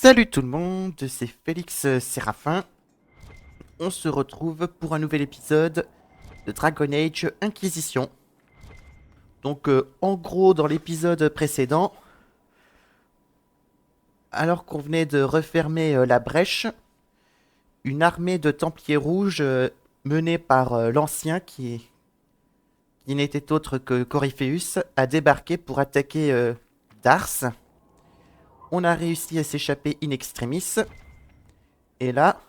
Salut tout le monde, c'est Félix Séraphin. On se retrouve pour un nouvel épisode de Dragon Age Inquisition. Donc en gros dans l'épisode précédent, alors qu'on venait de refermer la brèche, une armée de Templiers rouges menée par l'ancien qui n'était autre que Corypheus a débarqué pour attaquer Dars. On a réussi à s'échapper in extremis. Et là,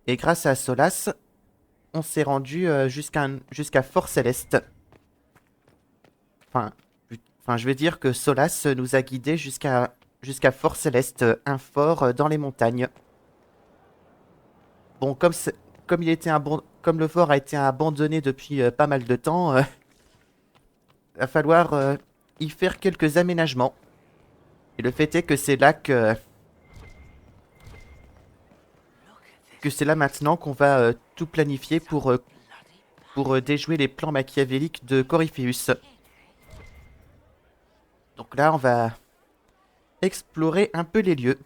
et grâce à Solas, on s'est rendu jusqu'à Fort Céleste. Enfin, je veux dire que Solas nous a guidés jusqu'à Fort Céleste, un fort dans les montagnes. Bon, comme le fort a été abandonné depuis pas mal de temps, va falloir y faire quelques aménagements. Et le fait est que c'est là maintenant qu'on va tout planifier pour déjouer les plans machiavéliques de Corypheus. Donc là, on va explorer un peu les lieux.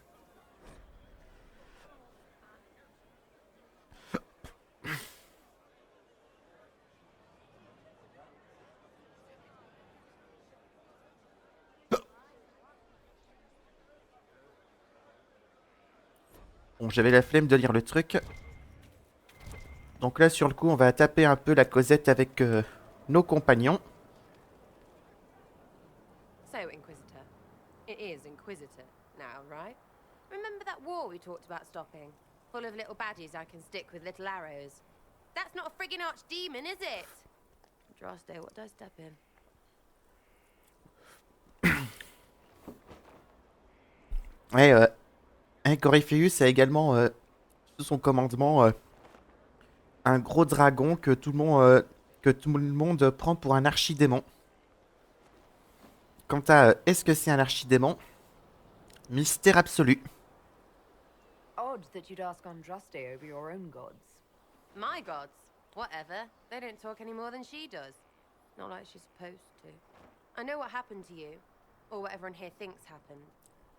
Bon, j'avais la flemme de lire le truc. Donc là, sur le coup, on va taper un peu la causette avec nos compagnons. So, Inquisitor. It is Inquisitor now, right? Remember that war we talked about stopping? Full of little badges I can stick with little arrows. That's not a friggin' archdemon, is it? Droste, what does step in? Ouais, Corypheus a également sous son commandement un gros dragon que tout le monde prend pour un archidémon. Quant à est-ce que c'est un archidémon? Mystère absolu. Odd that you'd ask Andraste over your own gods. My gods. Whatever. They don't talk any more than she does. Not like she's supposed to. I know what happened to you. Or what everyone here thinks happened.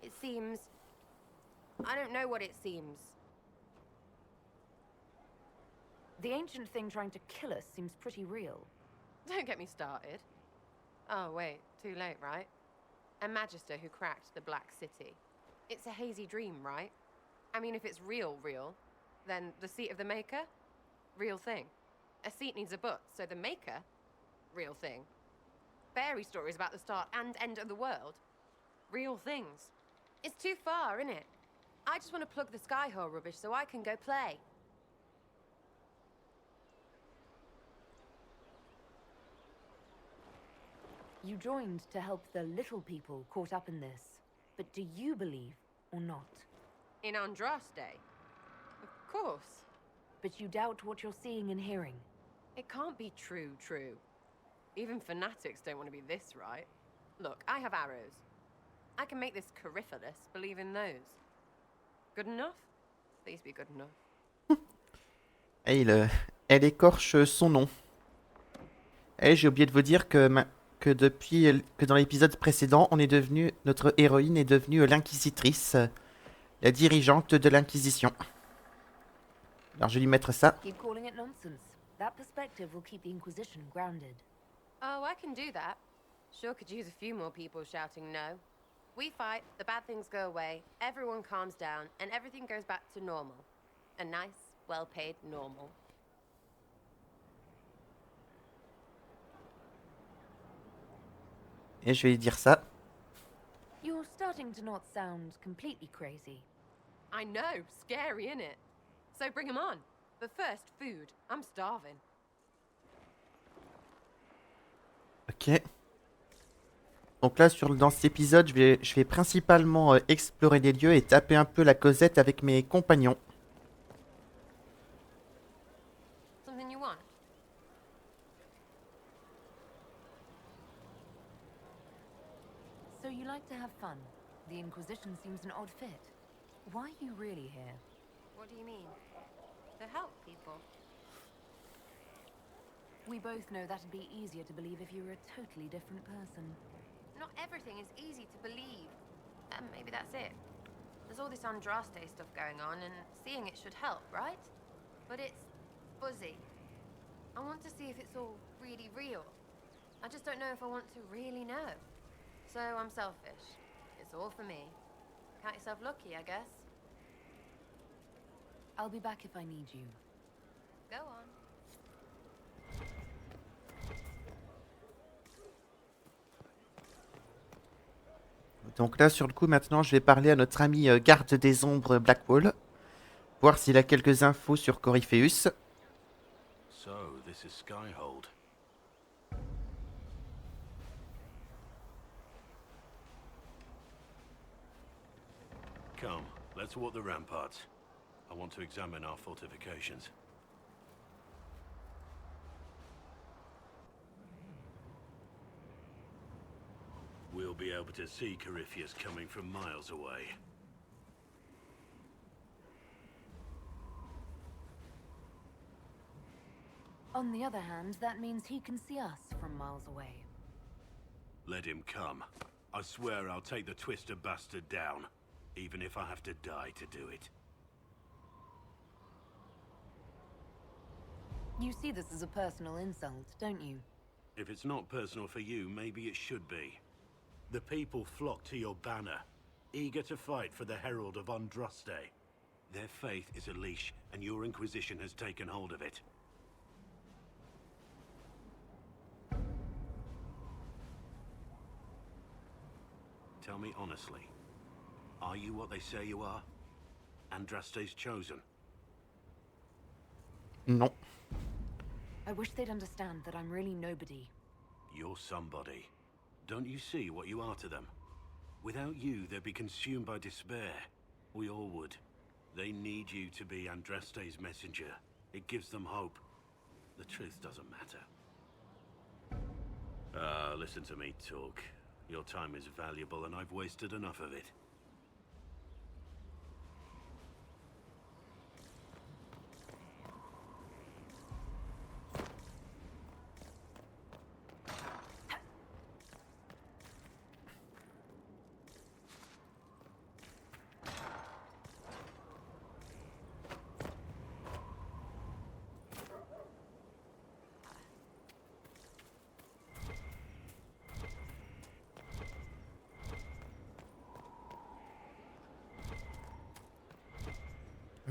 It seems... I don't know what it seems. The ancient thing trying to kill us seems pretty real. Don't get me started. Oh, wait. Too late, right? A Magister who cracked the Black City. It's a hazy dream, right? I mean, if it's real, then the seat of the Maker? Real thing. A seat needs a butt, so the Maker? Real thing. Fairy stories about the start and end of the world? Real things. It's too far, innit? I just want to plug the Skyhole rubbish so I can go play. You joined to help the little people caught up in this. But do you believe or not? In Andraste? Of course. But you doubt what you're seeing and hearing. It can't be true. Even fanatics don't want to be this right. Look, I have arrows. I can make this Corypheus believe in those. Good enough? Please be good enough. Et elle écorche son nom. Et j'ai oublié de vous dire que dans l'épisode précédent, notre héroïne est devenue l'inquisitrice, la dirigeante de l'Inquisition. Alors je vais lui mettre ça. Keep calling it nonsense. That perspective will keep the Inquisition grounded. Oh, I can do that. Sure could use a few more people shouting no. We fight, the bad things go away, everyone calms down, and everything goes back to normal. A nice, well-paid normal. Et je vais lui dire ça. You're starting to not sound completely crazy. I know, scary, innit? So bring 'em on. But first, food. I'm starving. Ok. Donc là, dans cet épisode, je vais principalement explorer les lieux et taper un peu la causette avec mes compagnons. Something you want? So you like to have fun. The Inquisition seems an odd fit. Why are you really here? What do you mean? To help people. We both know that'd be easier to believe if you were a totally different person. Not everything is easy to believe. And maybe that's it. There's There's all this Andraste stuff going on, and seeing it should help, right? But it's fuzzy. I want to see if it's all really real. I just don't know if I want to really know. So I'm selfish. It's all for me. Count yourself lucky, I guess. I'll be back if I need you. Go on. Donc là, sur le coup, maintenant, je vais parler à notre ami garde des ombres Blackwall. Voir s'il a quelques infos sur Corypheus. So, this is Skyhold. Come, let's walk the ramparts. I want to examine our fortifications. We'll be able to see Corypheus coming from miles away. On the other hand, that means he can see us from miles away. Let him come. I swear I'll take the Twister bastard down, even if I have to die to do it. You see this as a personal insult, don't you? If it's not personal for you, maybe it should be. The people flock to your banner, eager to fight for the Herald of Andraste. Their faith is a leash, and your Inquisition has taken hold of it. Tell me honestly, are you what they say you are? Andraste's chosen? Non. I wish they'd understand that I'm really nobody. You're somebody. Don't you see what you are to them? Without you, they'd be consumed by despair. We all would. They need you to be Andraste's messenger. It gives them hope. The truth doesn't matter. Listen to me talk. Your time is valuable, and I've wasted enough of it.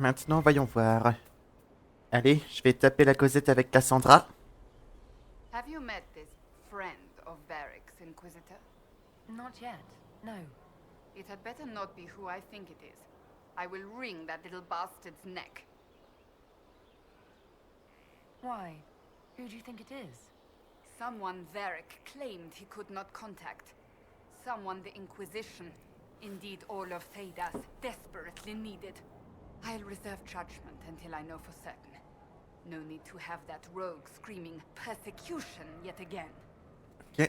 Maintenant, voyons voir. Allez, je vais taper la causette avec Cassandra. Have you met this friend of Varric's, Inquisitor? Not yet, no. It had better not be who I think it is. I will wring that little bastard's neck. Why? Who do you think it is? Someone Varric claimed he could not contact. Someone the Inquisition, indeed all of Theidas, desperately needed. I'll reserve judgment until I know for certain. No need to have that rogue screaming persecution yet again. Ok.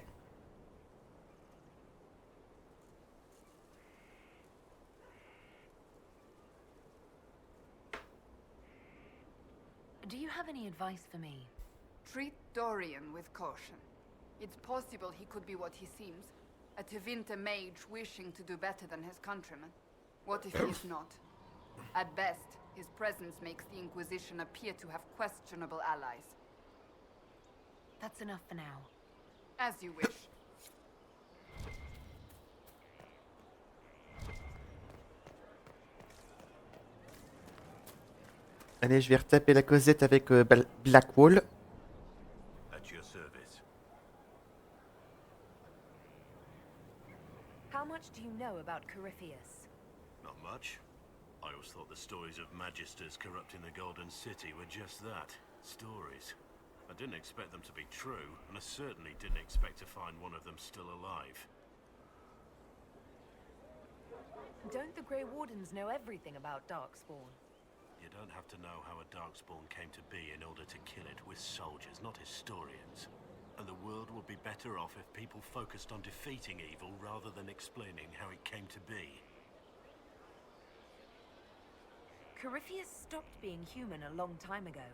Do you have any advice for me? Treat Dorian with caution. It's possible he could be what he seems. A Tevinter mage wishing to do better than his countrymen. What if he is not? At best, his presence makes the Inquisition appear to have questionable allies. That's enough for now. As you wish. Allez, je vais retaper la causette avec Blackwall. At your service. How much do you know about Corypheus? Not much. I always thought the stories of magisters corrupting the Golden City were just that. Stories. I didn't expect them to be true, and I certainly didn't expect to find one of them still alive. Don't the Grey Wardens know everything about Darkspawn? You don't have to know how a Darkspawn came to be in order to kill it. We're soldiers, not historians. And the world would be better off if people focused on defeating evil rather than explaining how it came to be. Corypheus stopped being human a long time ago.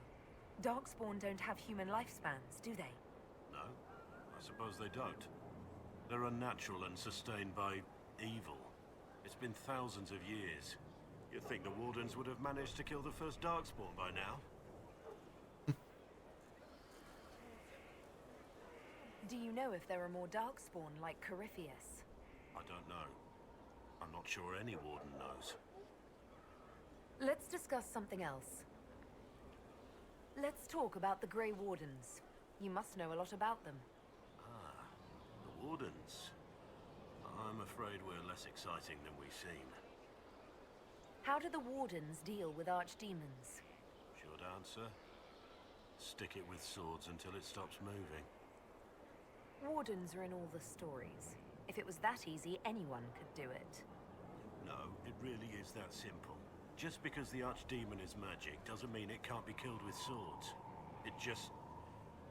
Darkspawn don't have human lifespans, do they? No, I suppose they don't. They're unnatural and sustained by evil. It's been thousands of years. You'd think the Wardens would have managed to kill the first Darkspawn by now. Do you know if there are more Darkspawn like Corypheus? I don't know. I'm not sure any Warden knows. Let's discuss something else. Let's talk about the Grey Wardens. You must know a lot about them. Ah, the Wardens. I'm afraid we're less exciting than we seem. How do the Wardens deal with archdemons? Short answer. Stick it with swords until it stops moving. Wardens are in all the stories. If it was that easy, anyone could do it. No, it really is that simple. Just because the Archdemon is magic doesn't mean it can't be killed with swords. It just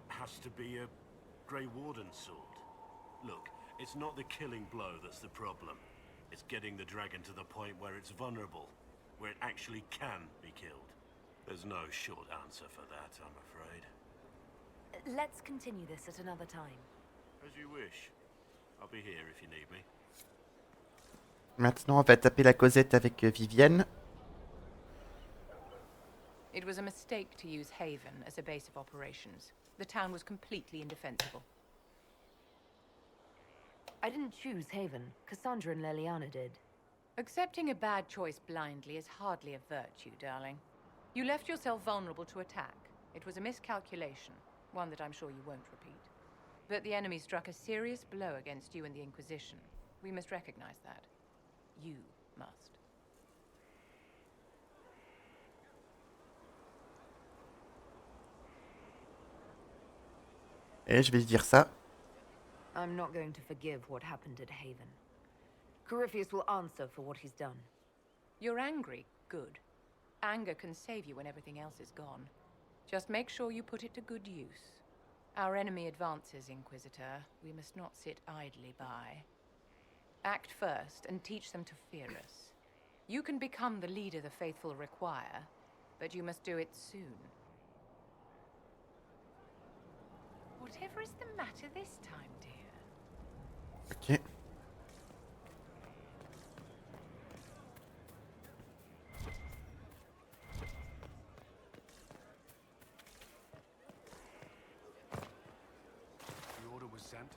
has to be a Grey Warden sword. Look, it's not the killing blow that's the problem. It's getting the dragon to the point where it's vulnerable, where it actually can be killed. There's no short answer for that, I'm afraid. Let's continue this at another time. As you wish. I'll be here if you need me. Maintenant, on va taper la causette avec Vivienne. It was a mistake to use Haven as a base of operations. The town was completely indefensible. I didn't choose Haven. Cassandra and Leliana did. Accepting a bad choice blindly is hardly a virtue, darling. You left yourself vulnerable to attack. It was a miscalculation, one that I'm sure you won't repeat. But the enemy struck a serious blow against you and the Inquisition. We must recognize that. You must. Et je vais lui dire ça. I'm not going to forgive what happened at Haven. Corypheus will answer for what he's done. You're angry? Good. Anger can save you when everything else is gone. Just make sure you put it to good use. Our enemy advances, Inquisitor. We must not sit idly by. Act first and teach them to fear us. You can become the leader the faithful require, but you must do it soon. Whatever is the matter this time, dear? Ok. The order was sent?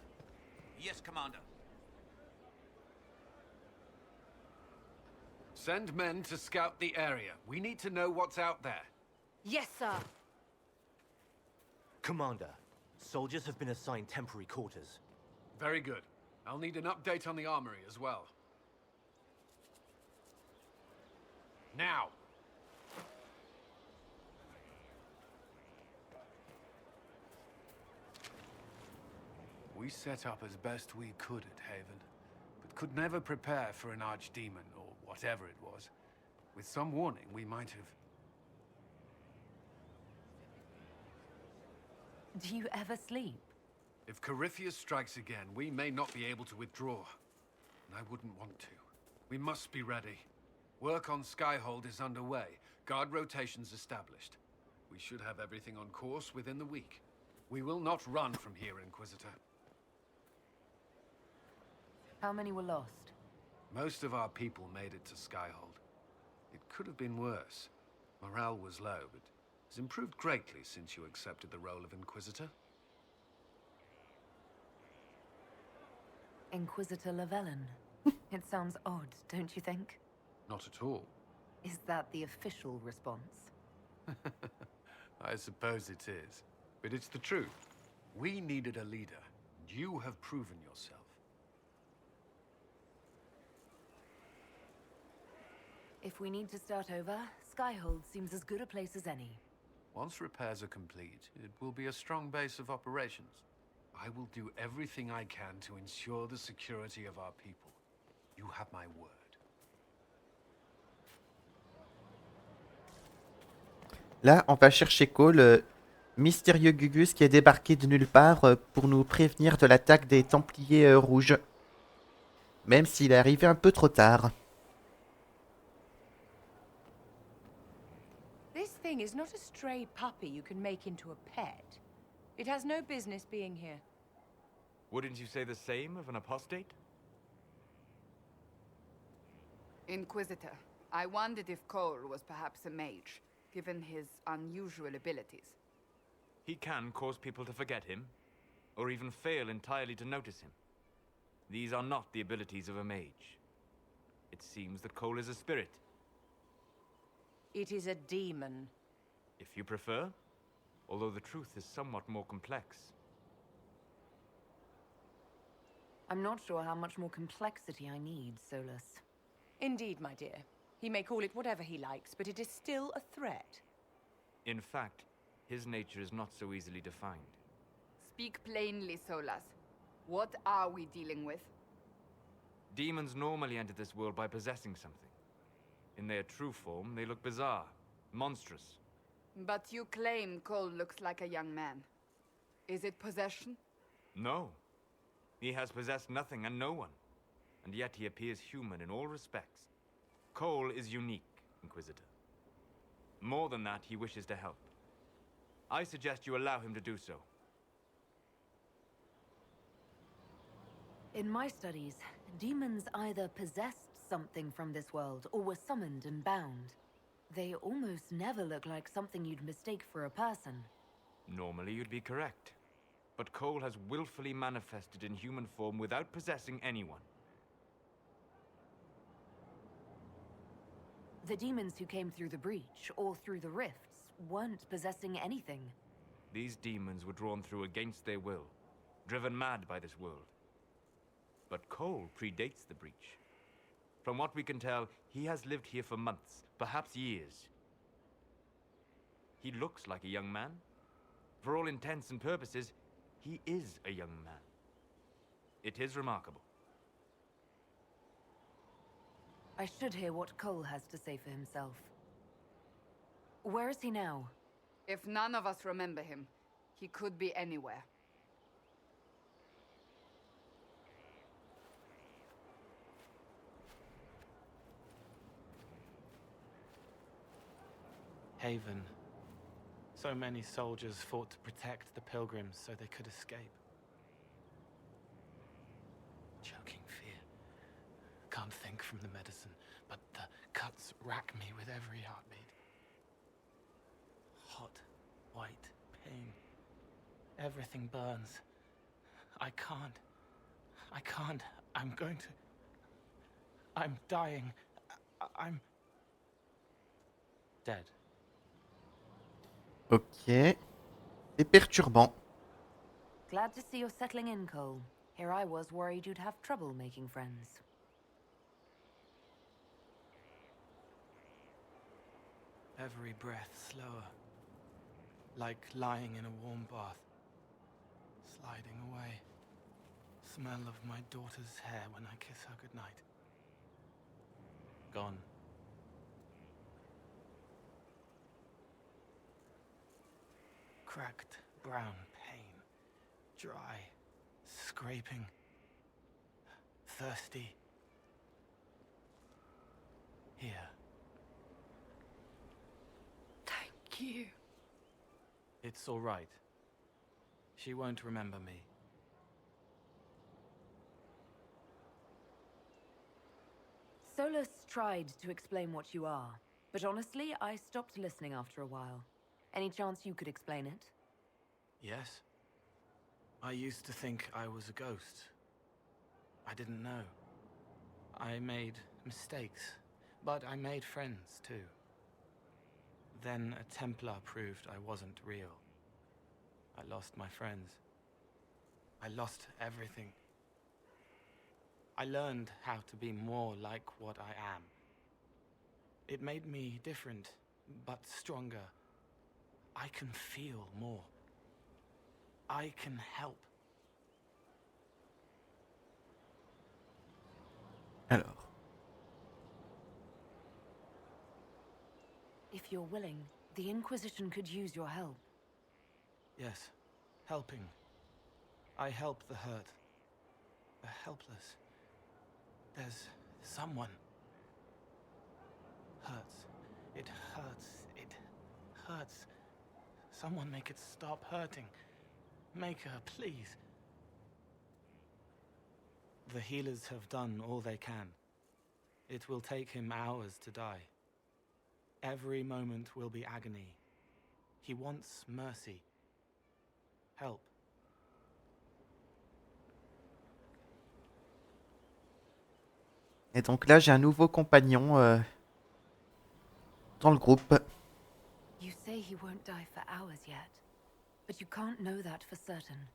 Yes, Commander. Send men to scout the area. We need to know what's out there. Yes, sir. Commander, soldiers have been assigned temporary quarters. Very good. I'll need an update on the armory as well. Now! We set up as best we could at Haven, but could never prepare for an archdemon, or whatever it was. With some warning, we might have... Do you ever sleep? If Corypheus strikes again, we may not be able to withdraw. And I wouldn't want to. We must be ready. Work on Skyhold is underway. Guard rotations established. We should have everything on course within the week. We will not run from here, Inquisitor. How many were lost? Most of our people made it to Skyhold. It could have been worse. Morale was low, but it's improved greatly since you accepted the role of Inquisitor. Inquisitor Llewellyn. It sounds odd, don't you think? Not at all. Is that the official response? I suppose it is. But it's the truth. We needed a leader. You have proven yourself. If we need to start over, Skyhold seems as good a place as any. Once repairs are complete, it will be a strong base of operations. I will do everything I can to ensure the security of our people. You have my word. Là, on va chercher Cole, le mystérieux Gugus qui est débarqué de nulle part pour nous prévenir de l'attaque des Templiers rouges. Même s'il est arrivé un peu trop tard. This thing is not a stray puppy you can make into a pet. It has no business being here. Wouldn't you say the same of an apostate? Inquisitor, I wondered if Cole was perhaps a mage, given his unusual abilities. He can cause people to forget him, or even fail entirely to notice him. These are not the abilities of a mage. It seems that Cole is a spirit, It is a demon. if you prefer, although the truth is somewhat more complex. I'm not sure how much more complexity I need, Solus. Indeed, my dear. He may call it whatever he likes, but it is still a threat. In fact, his nature is not so easily defined. Speak plainly, Solas. What are we dealing with? Demons normally enter this world by possessing something. In their true form, they look bizarre, monstrous. But you claim Cole looks like a young man. Is it possession? No. He has possessed nothing and no one. And yet he appears human in all respects. Cole is unique, Inquisitor. More than that, he wishes to help. I suggest you allow him to do so. In my studies, demons either possessed something from this world or were summoned and bound. They almost never look like something you'd mistake for a person. Normally you'd be correct. But Cole has willfully manifested in human form without possessing anyone. The demons who came through the breach or through the rifts weren't possessing anything. These demons were drawn through against their will, driven mad by this world. But Cole predates the breach. From what we can tell, he has lived here for months, perhaps years. He looks like a young man. For all intents and purposes, he is a young man. It is remarkable. I should hear what Cole has to say for himself. Where is he now? If none of us remember him, he could be anywhere. Haven. So many soldiers fought to protect the pilgrims so they could escape. Choking fear. Can't think from the medicine, but the cuts rack me with every heartbeat. Hot, white pain. Everything burns. I can't. I'm going to... I'm dying. I'm... dead. Ok. C'est perturbant. Glad to see you're settling in, Cole. Here I was worried you'd have trouble making friends. Every breath slower. Like lying in a warm bath. Sliding away. Smell of my daughter's hair when I kiss her goodnight. Gone. Cracked brown pain. Dry. Scraping. Thirsty. Here. Thank you. It's all right. She won't remember me. Solus tried to explain what you are, but honestly, I stopped listening after a while. Any chance you could explain it? Yes? I used to think I was a ghost. I didn't know. I made mistakes, but I made friends too. Then a Templar proved I wasn't real. I lost my friends. I lost everything. I learned how to be more like what I am. It made me different, but stronger. I can feel more. I can help. Alors. If you're willing, the Inquisition could use your help. Yes, helping. I help the hurt. The helpless. There's someone. Hurts. It hurts. It hurts. Someone make it stop hurting. Make her, please. The healers have done all they can. It will take him hours to die. Every moment will be agony. He wants mercy. Help. Et donc là, j'ai un nouveau compagnon dans le groupe. You say he won't die for hours yet, but you can't know that for certain.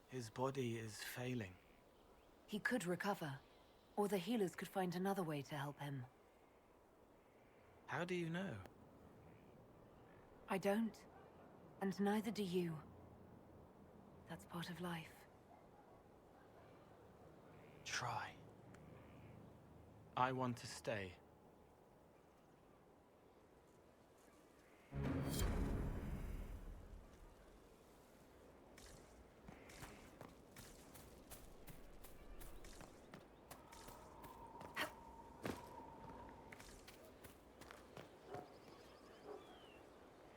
His body is failing. He could recover, or the healers could find another way to help him. How do you know? I don't, and neither do you. That's part of life. Try. I want to stay.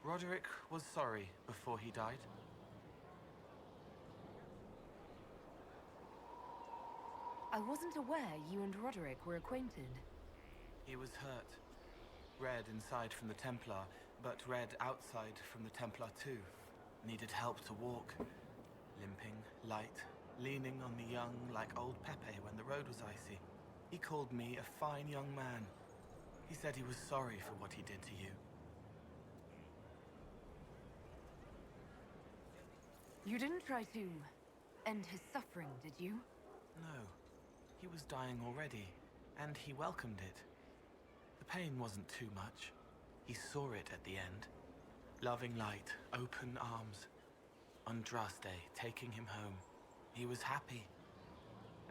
Roderick was sorry before he died. I wasn't aware you and Roderick were acquainted. He was hurt. Red inside from the Templar, but red outside from the Templar too. Needed help to walk. Limping, light, leaning on the young like old Pepe when the road was icy. He called me a fine young man. He said he was sorry for what he did to you. You didn't try to end his suffering, did you? No. He was dying already, and he welcomed it. The pain wasn't too much. He saw it at the end. Loving light, open arms. Andraste taking him home. He was happy.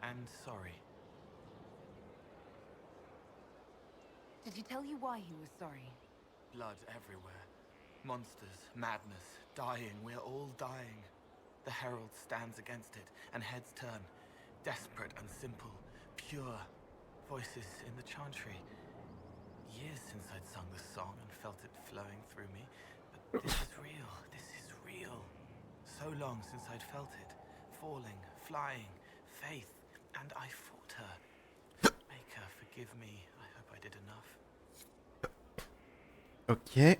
And sorry. Did he tell you why he was sorry? Blood everywhere. Monsters, madness, dying. We're all dying. The Herald stands against it, and heads turn. Desperate and simple, pure. Voices in the chantry. Years since I'd sung the song and felt it flowing through me. But this is real. This is real. So long since I'd felt it. Falling, flying, faith. And I fought her. Make her forgive me. I hope I did enough. Ok.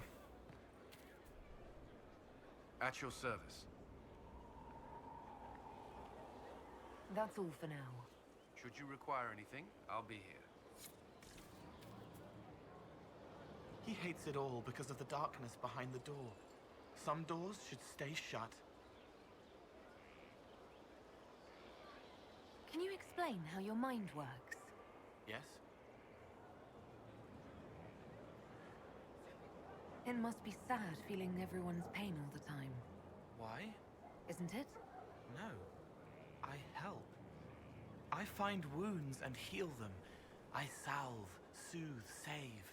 At your service. That's all for now. Should you require anything, I'll be here. He hates it all because of the darkness behind the door. Some doors should stay shut. Can you explain how your mind works? Yes? It must be sad feeling everyone's pain all the time, Why? isn't it? No. I help. I find wounds and heal them. I salve, soothe, save.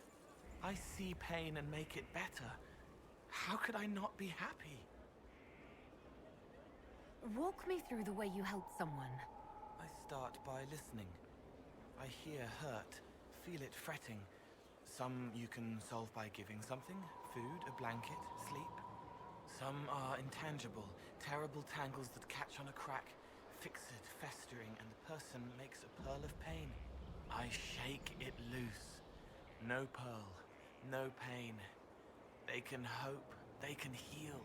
I see pain and make it better. How could I not be happy? Walk me through the way you help someone. I start by listening. I hear hurt, feel it fretting. Some you can solve by giving something, food, a blanket, sleep. Some are intangible, terrible tangles that catch on a crack, fixed, festering, and the person makes a pearl of pain. I shake it loose. No pearl, no pain. They can hope, they can heal.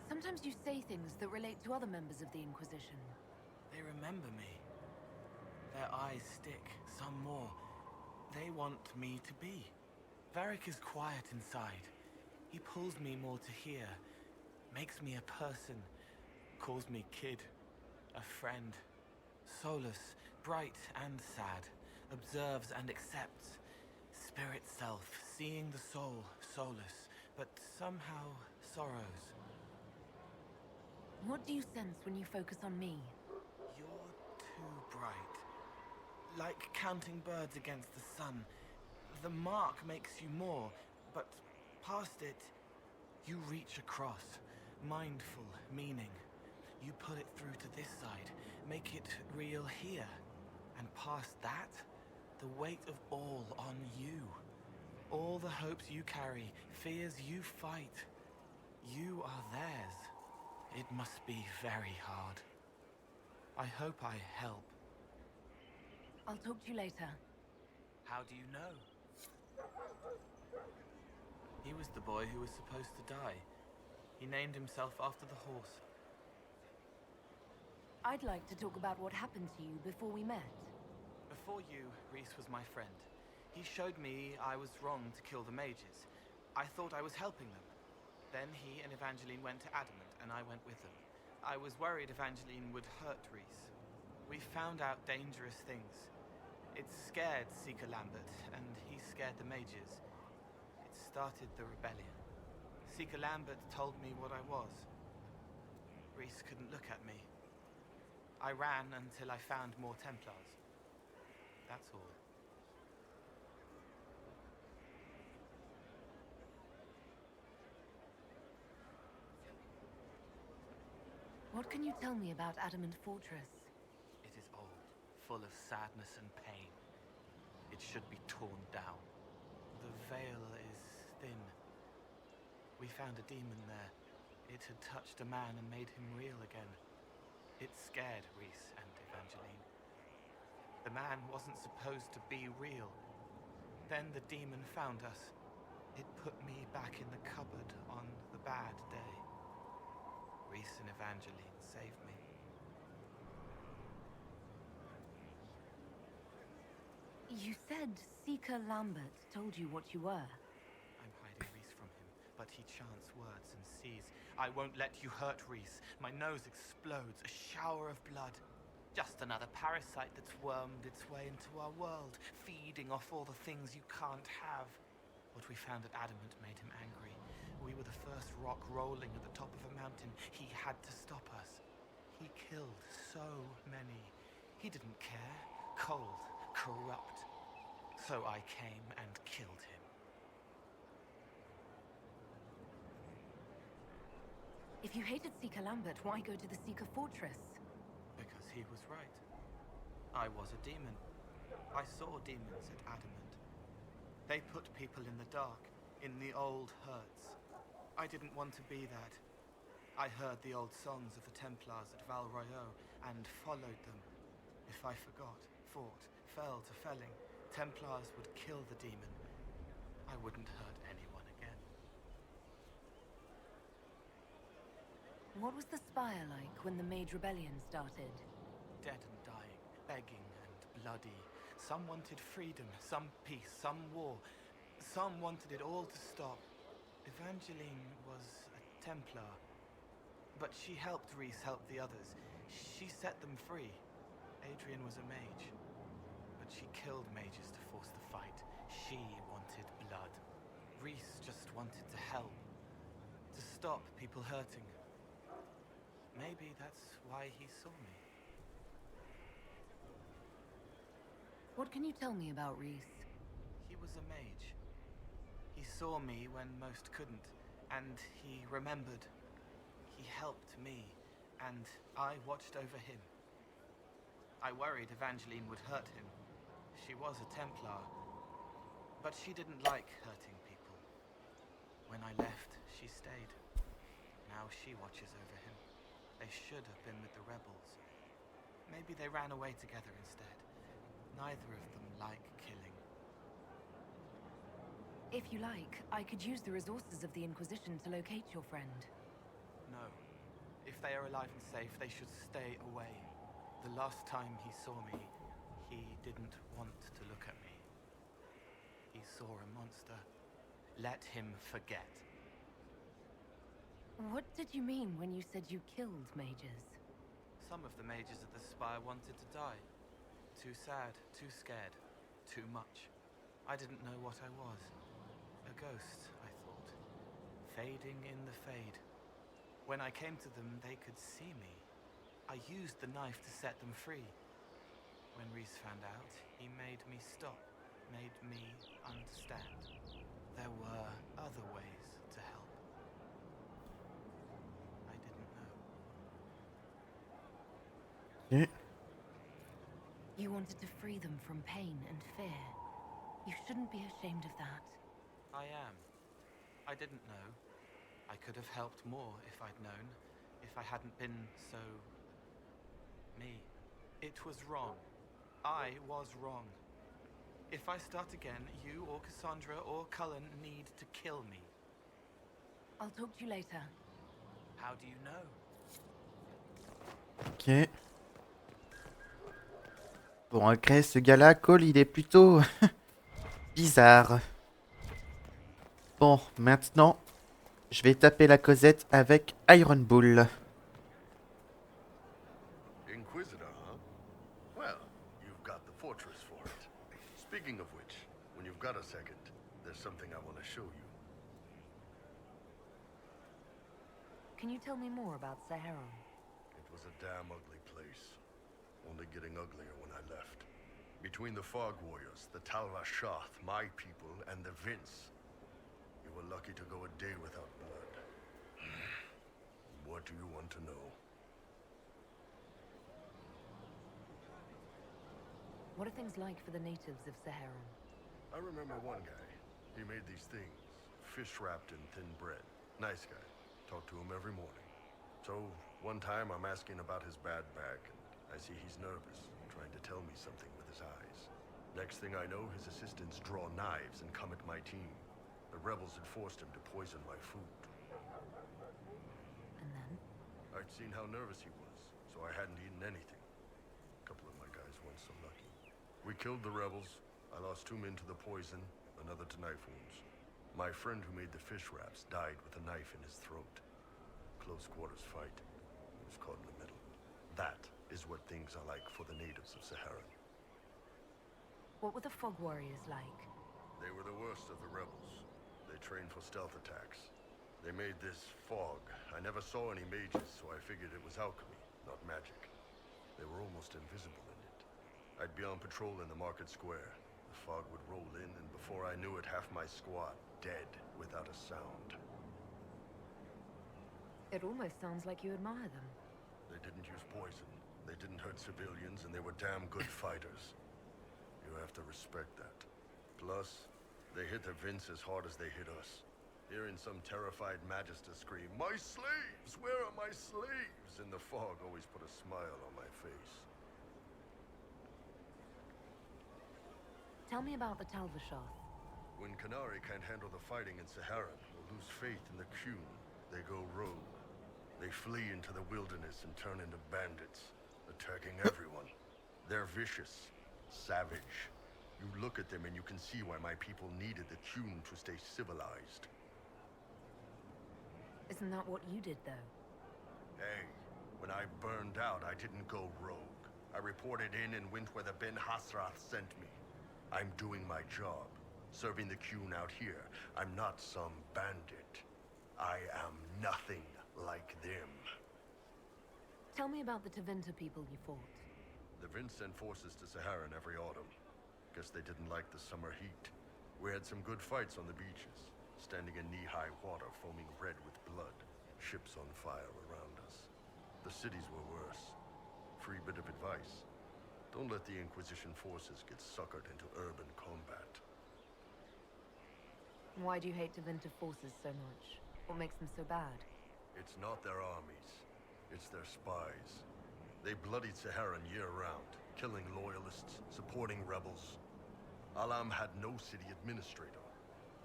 Sometimes you say things that relate to other members of the Inquisition. They remember me. Their eyes stick, some more. They want me to be. Varric is quiet inside. He pulls me more to hear. Makes me a person. Calls me kid. A friend. Solace, bright and sad. Observes and accepts. Spirit self, seeing the soul, solace, but somehow sorrows. What do you sense when you focus on me? You're too bright. Like counting birds against the sun. The mark makes you more, but past it, you reach across. Mindful, meaning. You pull it through to this side, make it real here. And past that, the weight of all on you. All the hopes you carry, fears you fight. You are theirs. It must be very hard. I hope I help. I'll talk to you later. How do you know? He was the boy who was supposed to die. He named himself after the horse. I'd like to talk about what happened to you before we met. Before you, Reese was my friend. He showed me I was wrong to kill the mages. I thought I was helping them. Then he and Evangeline went to Adamant, and I went with them. I was worried Evangeline would hurt Reese. We found out dangerous things. It scared Seeker Lambert, and he scared the mages. It started the rebellion. Seeker Lambert told me what I was. Reese couldn't look at me. I ran until I found more Templars. That's all. What can you tell me about Adamant Fortress? It is old, full of sadness and pain. It should be torn down. The veil is thin. We found a demon there. It had touched a man and made him real again. It scared Reese and Evangeline. The man wasn't supposed to be real. Then the demon found us. It put me back in the cupboard on the bad day. Reese and Evangeline saved me. You said Seeker Lambert told you what you were. I'm hiding Reese from him, but he chants words and sees. I won't let you hurt Reese. My nose explodes, a shower of blood. Just another parasite that's wormed its way into our world, feeding off all the things you can't have. What we found at Adamant made him angry. We were the first rock rolling at the top of a mountain. He had to stop us. He killed so many. He didn't care. Cold, corrupt. So I came and killed him. If you hated Seeker Lambert, why go to the Seeker Fortress? Because he was right. I was a demon. I saw demons at Adamant. They put people in the dark, in the old hurts. I didn't want to be that. I heard the old songs of the Templars at Val Royeaux and followed them. If I forgot, fought, fell to felling, Templars would kill the demon. I wouldn't hurt anyone again. What was the Spire like when the Mage Rebellion started? Dead and dying, begging and bloody. Some wanted freedom, some peace, some war. Some wanted it all to stop. Evangeline was a Templar, but she helped Reese help the others. She set them free. Adrian was a mage, but she killed mages to force the fight. She wanted blood. Reese just wanted to help, to stop people hurting. Maybe that's why he saw me. What can you tell me about Reese? He was a mage. He saw me when most couldn't, and he remembered. He helped me, and I watched over him. I worried Evangeline would hurt him. She was a Templar, but she didn't like hurting people. When I left, she stayed. Now she watches over him. They should have been with the rebels. Maybe they ran away together instead. Neither of them like killing. If you like, I could use the resources of the Inquisition to locate your friend. No. If they are alive and safe, they should stay away. The last time he saw me, he didn't want to look at me. He saw a monster. Let him forget. What did you mean when you said you killed mages? Some of the mages at the Spire wanted to die. Too sad, too scared, too much. I didn't know what I was. A ghost, I thought. Fading in the fade. When I came to them, they could see me. I used the knife to set them free. When Reese found out, he made me stop, made me understand. There were other ways to help. I didn't know. You wanted to free them from pain and fear. You shouldn't be ashamed of that. I am. I didn't know. I could have helped more if I'd known. If I hadn't been so... me. It was wrong. I was wrong. If I start again, you or Cassandra or Cullen need to kill me. I'll talk to you later. How do you know? Ok. Bon, après, ce gars-là, Cole, il est plutôt bizarre. Bon, maintenant, je vais taper la causette avec Iron Bull. Inquisitor, huh? Well, you've got the fortress for it. Speaking of which, when you've got a second, there's something I want to show you. Can you tell me more about Saharan? It was a damn ugly place. Only getting uglier when I left. Between the Fog Warriors, the Talva Shoth, my people, and the Vince. You were lucky to go a day without blood. What do you want to know? What are things like for the natives of Saharan? I remember one guy. He made these things, fish wrapped in thin bread. Nice guy. Talk to him every morning. So, one time I'm asking about his bad back, and I see he's nervous, trying to tell me something with his eyes. Next thing I know, his assistants draw knives and come at my team. The rebels had forced him to poison my food. And then? I'd seen how nervous he was, so I hadn't eaten anything. A couple of my guys weren't so lucky. We killed the rebels. I lost 2 men to the poison, another to knife wounds. My friend who made the fish wraps died with a knife in his throat. Close quarters fight. He was caught in the middle. That is what things are like for the natives of Saharan. What were the Fog Warriors like? They were the worst of the rebels. They trained for stealth attacks. They made this fog. I never saw any mages, so I figured it was alchemy, not magic. They were almost invisible in it. I'd be on patrol in the market square. The fog would roll in, and before I knew it, half my squad dead without a sound. It almost sounds like you admire them. They didn't use poison. They didn't hurt civilians, and they were damn good fighters. You have to respect that. Plus, they hit the Vince as hard as they hit us. Hearing some terrified Magister scream, "My slaves! Where are my slaves?" in the fog always put a smile on my face. Tell me about the Talvashoth. When Canary can't handle the fighting in Saharan or lose faith in the Qun, they go rogue. They flee into the wilderness and turn into bandits, attacking everyone. They're vicious, savage. You look at them and you can see why my people needed the Qun to stay civilized. Isn't that what you did, though? Hey, when I burned out, I didn't go rogue. I reported in and went where the Ben Hasrath sent me. I'm doing my job, serving the Qun out here. I'm not some bandit. I am nothing like them. Tell me about the Tevinter people you fought. The Vince sent forces to Saharan every autumn. Guess they didn't like the summer heat. We had some good fights on the beaches, standing in knee-high water foaming red with blood, ships on fire around us. The cities were worse. Free bit of advice. Don't let the Inquisition forces get suckered into urban combat. Why do you hate Tevinter forces so much? What makes them so bad? It's not their armies. It's their spies. They bloodied Saharan year-round, killing loyalists, supporting rebels. Alam had no city administrator.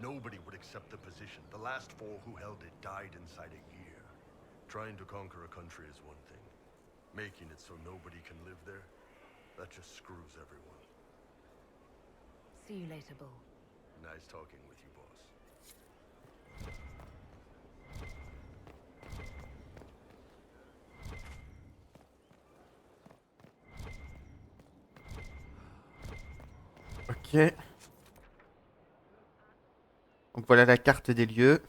Nobody would accept the position. The last 4 who held it died inside a year. Trying to conquer a country is one thing. Making it so nobody can live there, that just screws everyone. See you later, Bull. Nice talking with you, boss. Ok. Donc voilà la carte des lieux.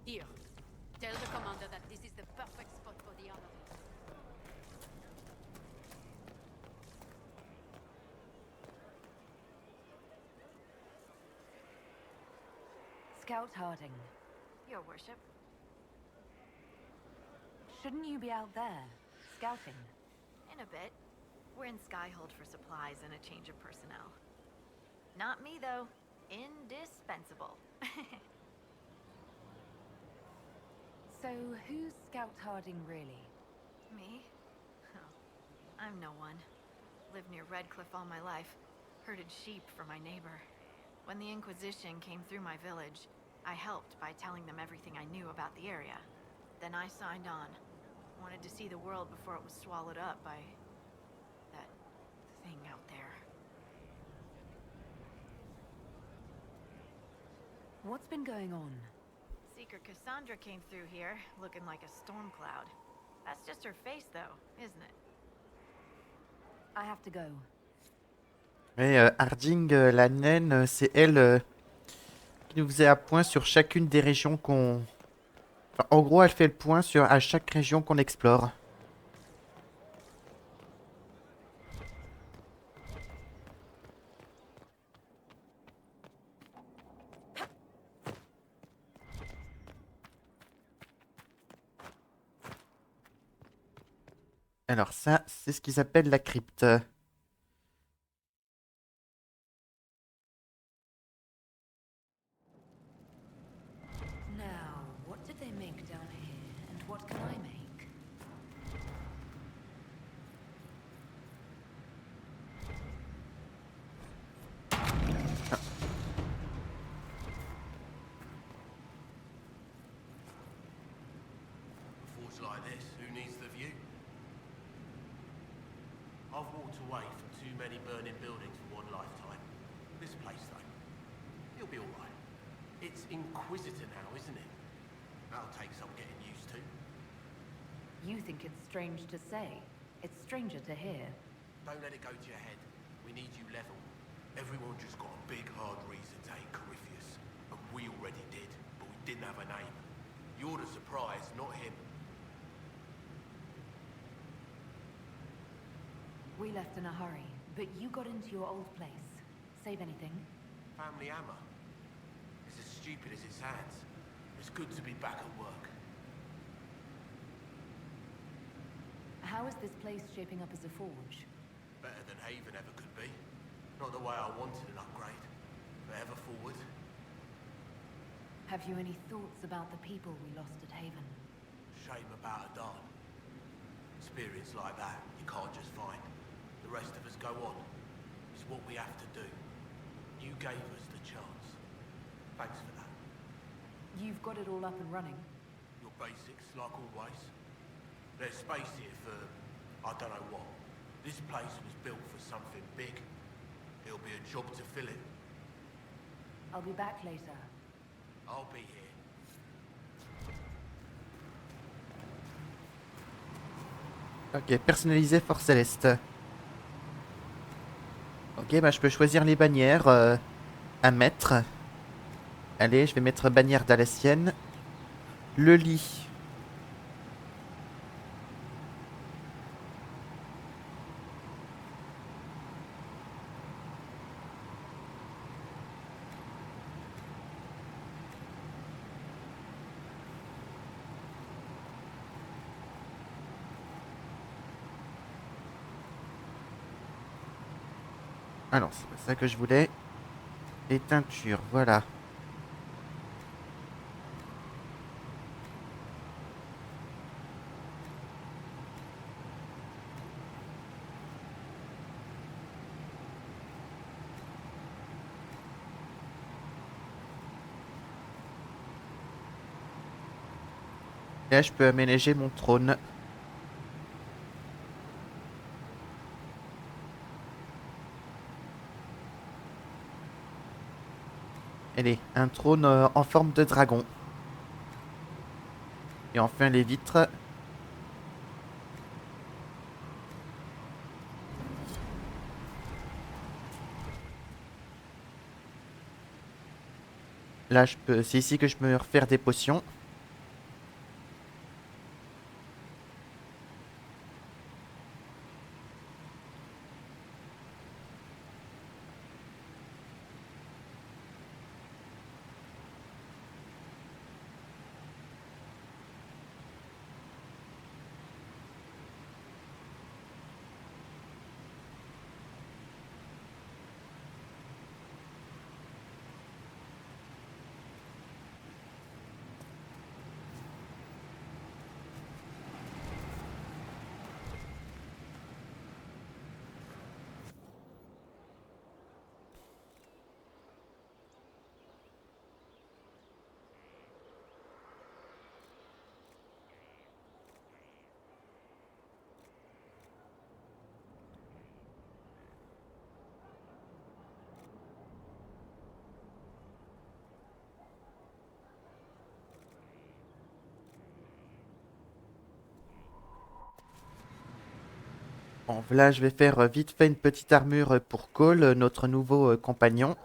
Here, tell the commander that this is the perfect spot for the armor. Scout Harding. Your worship. Shouldn't you be out there, scouting? In a bit. We're in Skyhold for supplies and a change of personnel. Not me, though. Indispensable. So, who's Scout Harding really? Me? Oh, I'm no one. Lived near Redcliffe all my life. Herded sheep for my neighbor. When the Inquisition came through my village, I helped by telling them everything I knew about the area. Then I signed on. Wanted to see the world before it was swallowed up by that thing out there. What's been going on? Seeker Cassandra came through here, looking like a storm cloud. That's just her face, though, isn't it? I have to go. Et Harding, la naine, c'est elle qui nous faisait un point sur chacune des régions qu'on... Enfin, en gros, elle fait le point sur à chaque région qu'on explore. Alors ça, c'est ce qu'ils appellent la crypte. Now, what did they make down here, and what can I make? Forge like this, who needs the view? I've walked away from too many burning buildings for one lifetime. This place, though, it'll be alright. It's Inquisitor now, isn't it? That'll take some getting used to. You think it's strange to say. It's stranger to hear. Don't let it go to your head. We need you level. Everyone just got a big, hard reason to hate Corypheus. And we already did, but we didn't have a name. You're the surprise, not him. We left in a hurry, but you got into your old place. Save anything? Family hammer. It's as stupid as it sounds. It's good to be back at work. How is this place shaping up as a forge? Better than Haven ever could be. Not the way I wanted an upgrade, but ever forward. Have you any thoughts about the people we lost at Haven? Shame about a darn. Experience like that, you can't just find. The rest of us go on. It's what we have to do. You gave us the chance. Thanks for that. You've got it all up and running. Your basics, like always. There's space here for, I don't know what. This place was built for something big. It'll be a job to fill it. I'll be back later. I'll be here. Ok, personnaliser Force Céleste. Ok, bah je peux choisir les bannières à mettre. Allez, je vais mettre bannière d'Alassienne. Le lit. Ah non, c'est pas ça que je voulais. Les teintures, voilà. Là, je peux aménager mon trône. Allez, un trône en forme de dragon. Et enfin les vitres. Là, je peux. C'est ici que je peux me refaire des potions. Bon, là, je vais faire vite fait une petite armure pour Cole, notre nouveau compagnon.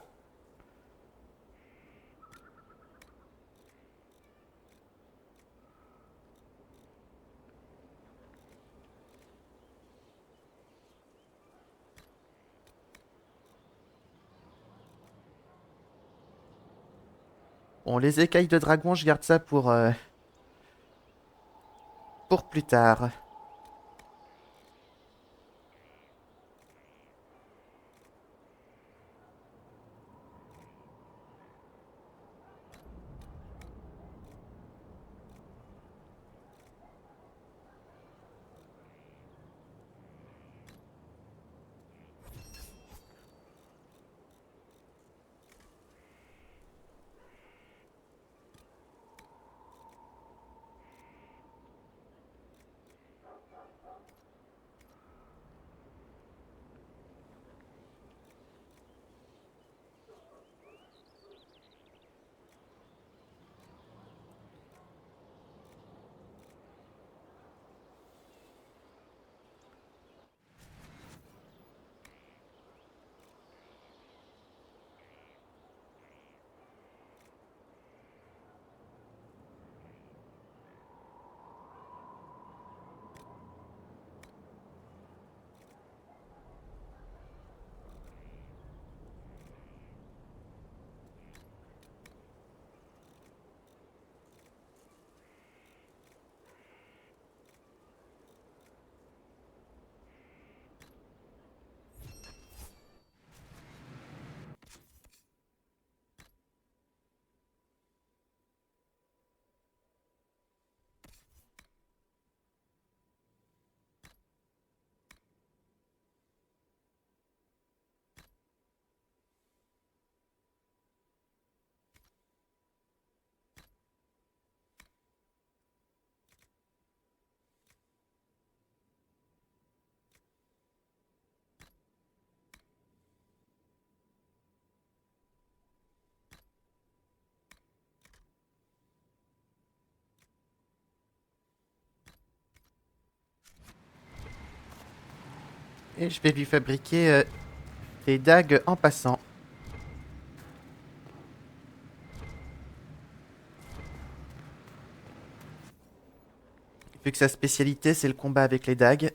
Bon, les écailles de dragon, je garde ça pour plus tard. Et je vais lui fabriquer des dagues en passant. Vu que sa spécialité, c'est le combat avec les dagues.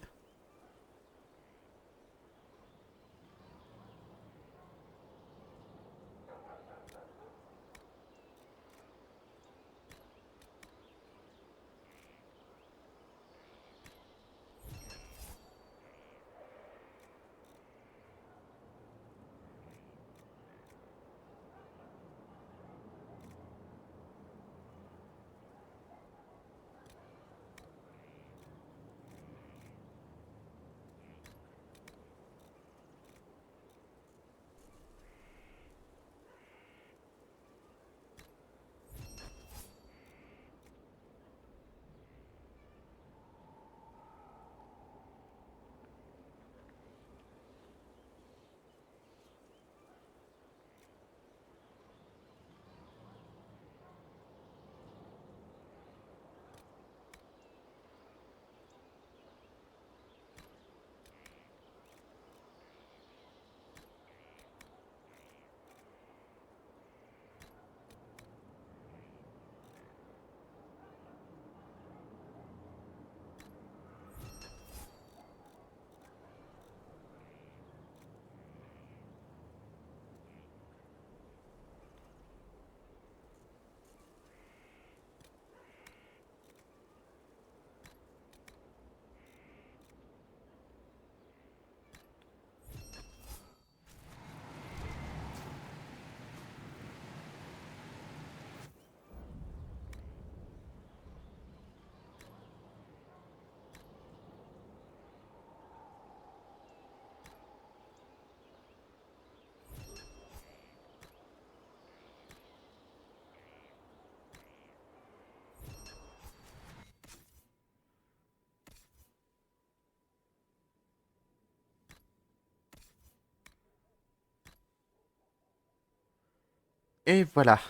Et voilà.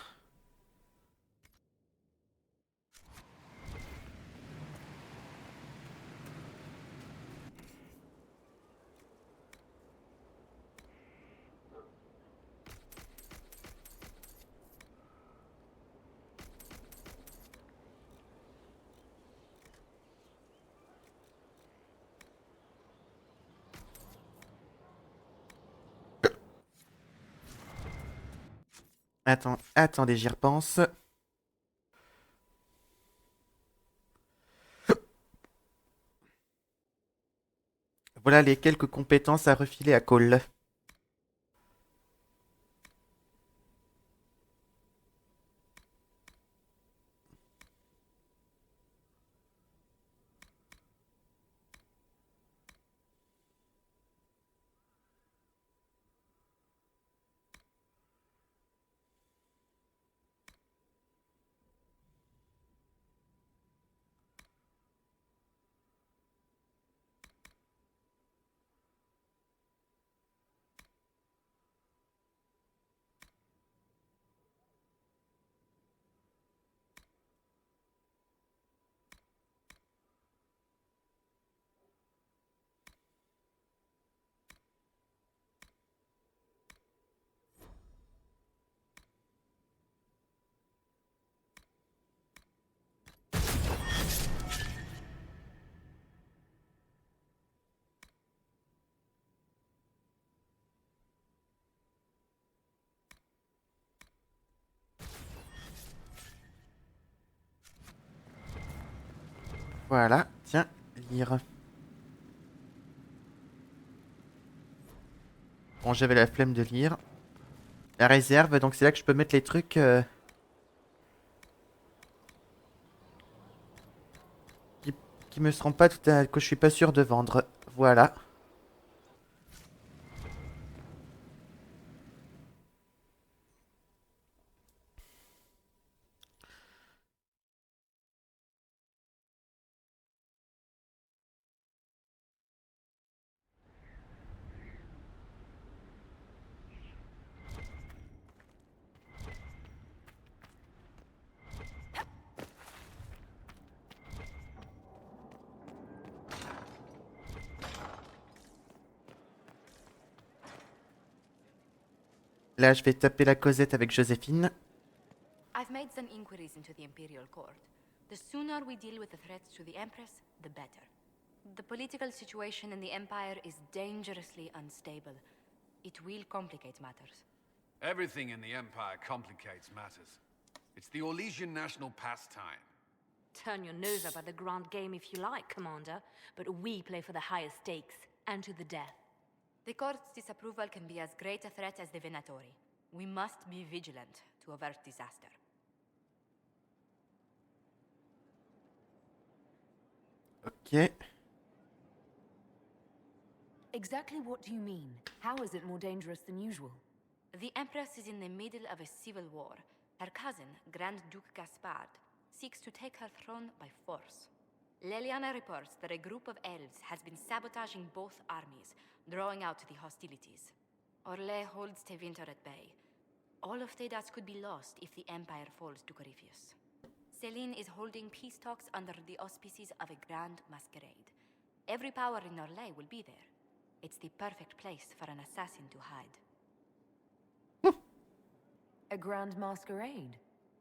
Attendez, j'y repense. Voilà les quelques compétences à refiler à Cole. Voilà, tiens, lire. Bon, j'avais la flemme de lire. La réserve, donc c'est là que je peux mettre les trucs qui, qui me seront pas tout à... que je suis pas sûr de vendre. Voilà. Là, je vais taper la causette avec Joséphine. I've made some inquiries into the Imperial Court. The sooner we deal with the threats to the Empress, the better. The political situation in the Empire is dangerously unstable. It will complicate matters. Everything in the Empire complicates matters. It's the Orlesian national pastime. Turn your nose up at the grand game if you like, Commander, but we play for the higher stakes, and to the death. The Court's disapproval can be as great a threat as the Venatori. We must be vigilant to avert disaster. Ok. Exactly what do you mean? How is it more dangerous than usual? The Empress is in the middle of a civil war. Her cousin, Grand Duke Gaspard, seeks to take her throne by force. Leliana reports that a group of elves has been sabotaging both armies, drawing out the hostilities. Orlais holds Tevinter at bay. All of Thedas could be lost if the Empire falls to Corypheus. Celine is holding peace talks under the auspices of a grand masquerade. Every power in Orlais will be there. It's the perfect place for an assassin to hide. A grand masquerade?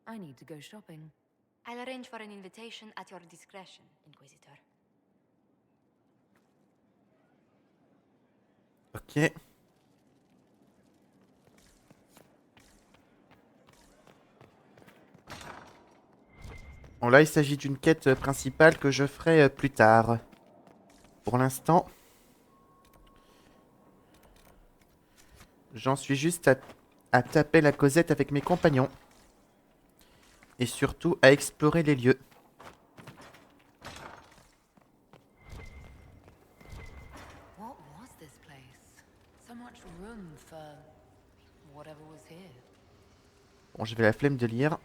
I need to go shopping. I'll arrange for an invitation at your discretion, Inquisitor. Ok. Bon, là, il s'agit d'une quête principale que je ferai plus tard. Pour l'instant, j'en suis juste à taper la causette avec mes compagnons. Et surtout à explorer les lieux. What was this place? So much room for whatever was here. Bon, j'avais la flemme de lire.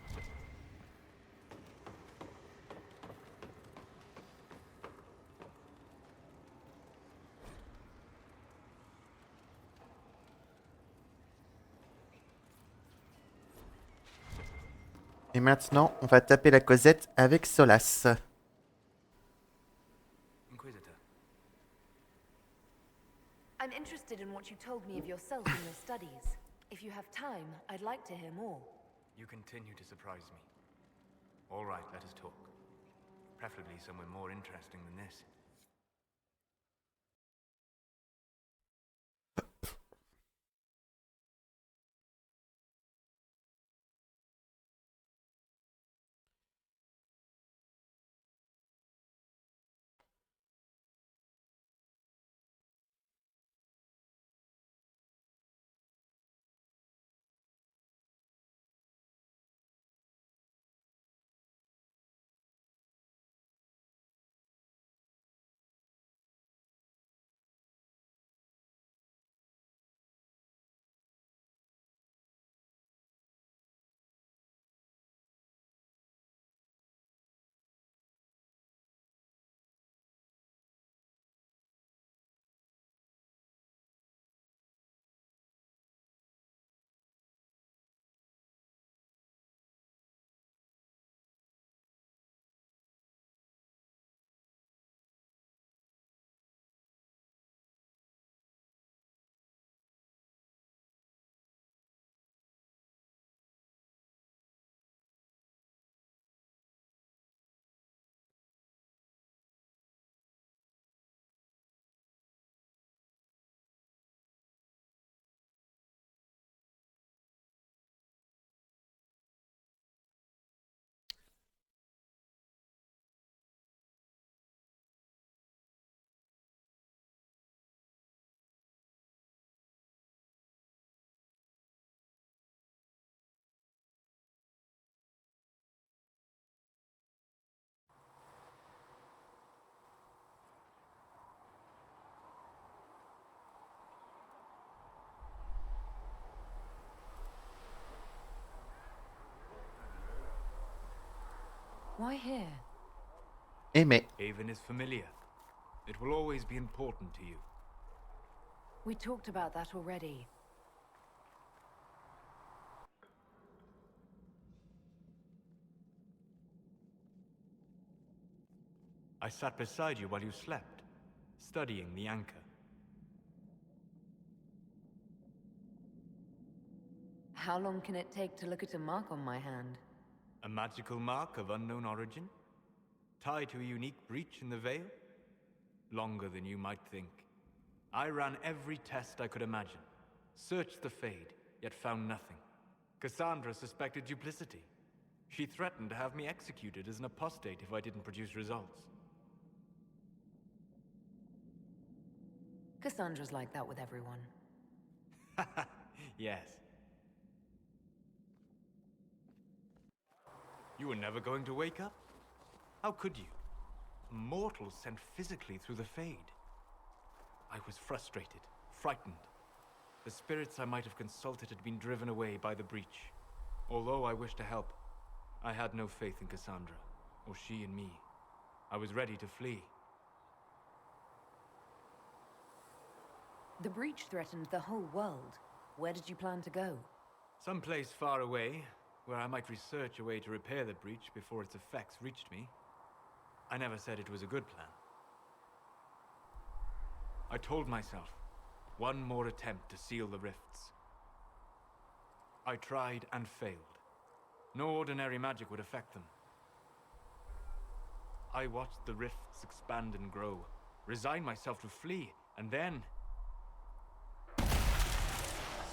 Et maintenant, on va taper la causette avec Solace. Inquisitor. I'm interested in what you told me of yourself and your studies. If you have time, I'd like to hear more. You continue to surprise me. All right, let us talk. Preferably somewhere more interesting than this. Why here? Aimé. Haven is familiar. It will always be important to you. We talked about that already. I sat beside you while you slept, studying the anchor. How long can it take to look at a mark on my hand? A magical mark of unknown origin? Tied to a unique breach in the veil? Longer than you might think. I ran every test I could imagine. Searched the Fade, yet found nothing. Cassandra suspected duplicity. She threatened to have me executed as an apostate if I didn't produce results. Cassandra's like that with everyone. Yes. You were never going to wake up? How could you? A mortal sent physically through the Fade. I was frustrated, frightened. The spirits I might have consulted had been driven away by the breach. Although I wished to help, I had no faith in Cassandra, or she in me. I was ready to flee. The breach threatened the whole world. Where did you plan to go? Someplace far away, where I might research a way to repair the breach before its effects reached me. I never said it was a good plan. I told myself, one more attempt to seal the rifts. I tried and failed. No ordinary magic would affect them. I watched the rifts expand and grow, resigned myself to flee, and then...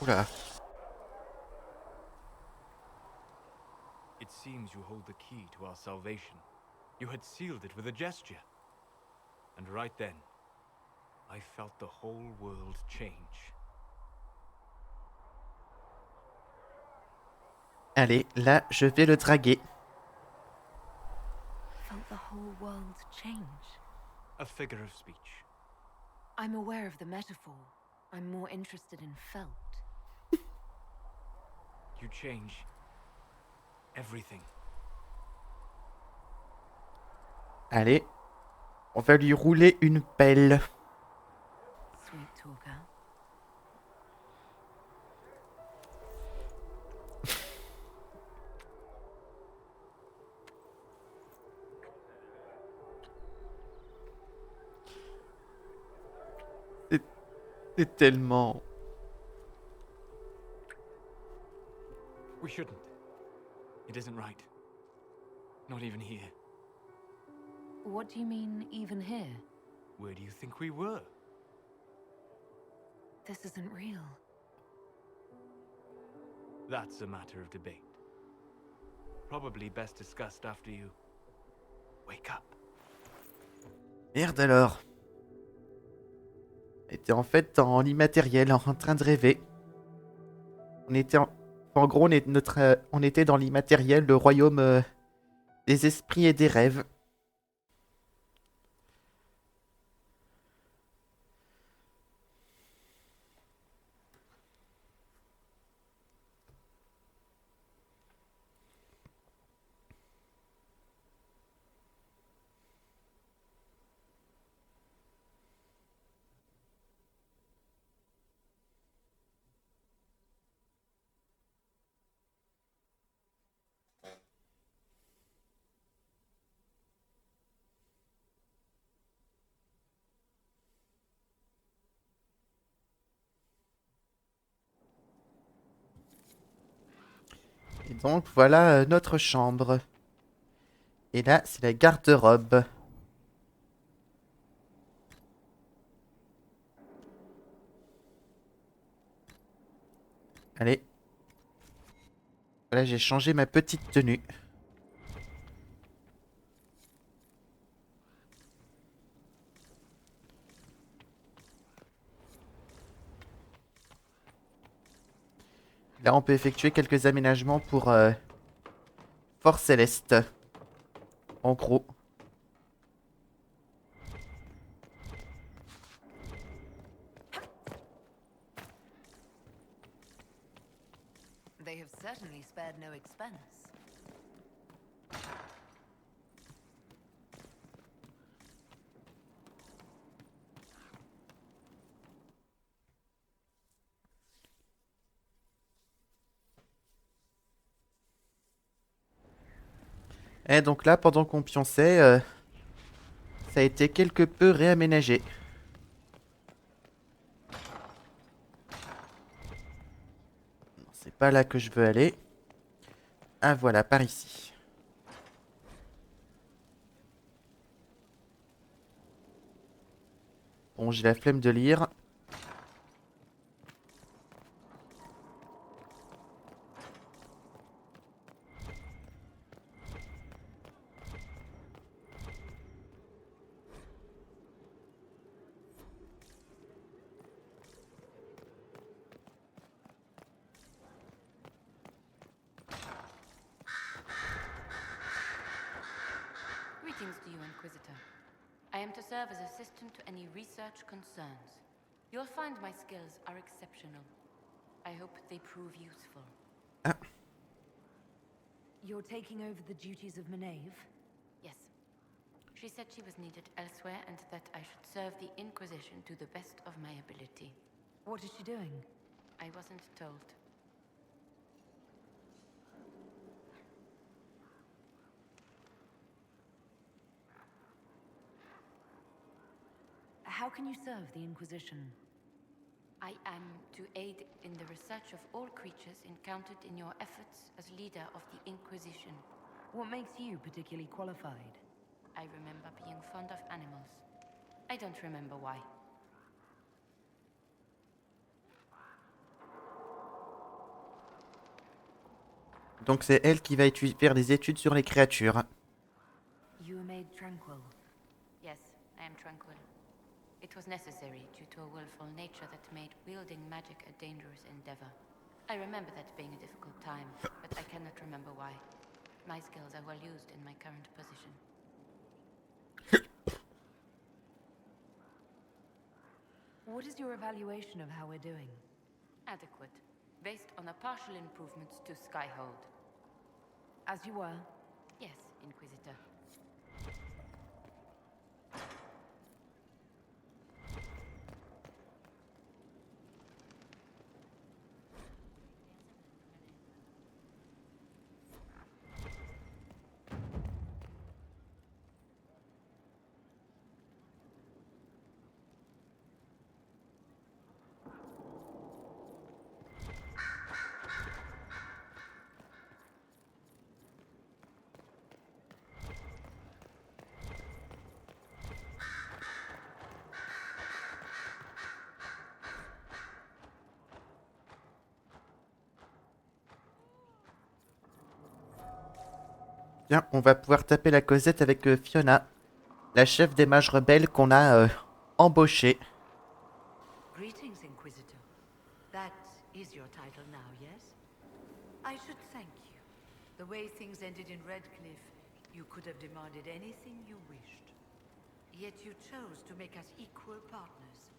Oula. It seems you hold the key to our salvation. You had sealed it with a gesture. And right then, I felt the whole world change. Allez, là, je vais le draguer. Felt the whole world change. A figure of speech. I'm aware of the metaphor. I'm more interested in felt. You change everything. Allez, on va lui rouler une pelle. Sweet talker. C'est tellement... We shouldn't. It isn't right. Not even here. What do you mean, even here? Where do you think we were? This isn't real. That's a matter of debate. Probably best discussed after you wake up. Merde alors. On était en fait en immatériel, en train de rêver. On était en gros, on était dans l'immatériel, le royaume des esprits et des rêves. Et donc voilà notre chambre. Et là, c'est la garde-robe. Allez. Voilà, j'ai changé ma petite tenue. Là, on peut effectuer quelques aménagements pour Fort Céleste. En gros. They have certainly spared no expense. Et donc là, pendant qu'on pionçait, ça a été quelque peu réaménagé. C'est pas là que je veux aller. Ah voilà, par ici. Bon, j'ai la flemme de lire. Greetings to you, Inquisitor. I am to serve as assistant to any research concerns. You'll find my skills are exceptional. I hope they prove useful. You're taking over the duties of Maeve? Yes. She said she was needed elsewhere and that I should serve the Inquisition to the best of my ability. What is she doing? I wasn't told. How can you serve the Inquisition? I am to aid in the research of all creatures encountered in your efforts as leader of the Inquisition. What makes you particularly qualified? I remember being fond of animals. I don't remember why. Donc c'est elle qui va faire des études sur les créatures. You were made tranquil. Yes, I am tranquil. It was necessary due to a willful nature that made wielding magic a dangerous endeavor. I remember that being a difficult time, but I cannot remember why. My skills are well used in my current position. What is your evaluation of how we're doing? Adequate, based on the partial improvements to Skyhold. As you were? Yes, Inquisitor. Bien, on va pouvoir taper la causette avec Fiona, la chef des mages rebelles qu'on a embauchée. Greetings, Inquisitor. That is your title now, yes? I should thank you. The way things ended in Redcliffe, you could have demanded anything you wished. Yet you chose to make us equal partners.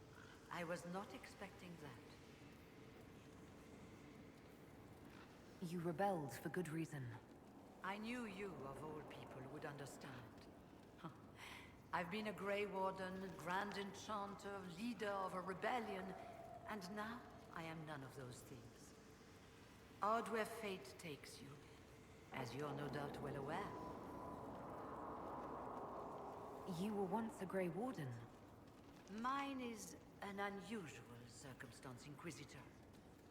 I was not expecting that. You rebelled for good reason. I knew you, of all people, would understand. I've been a Grey Warden, Grand Enchanter, leader of a rebellion, and now I am none of those things. Odd where fate takes you, as you're no doubt well aware. You were once a Grey Warden. Mine is an unusual circumstance, Inquisitor.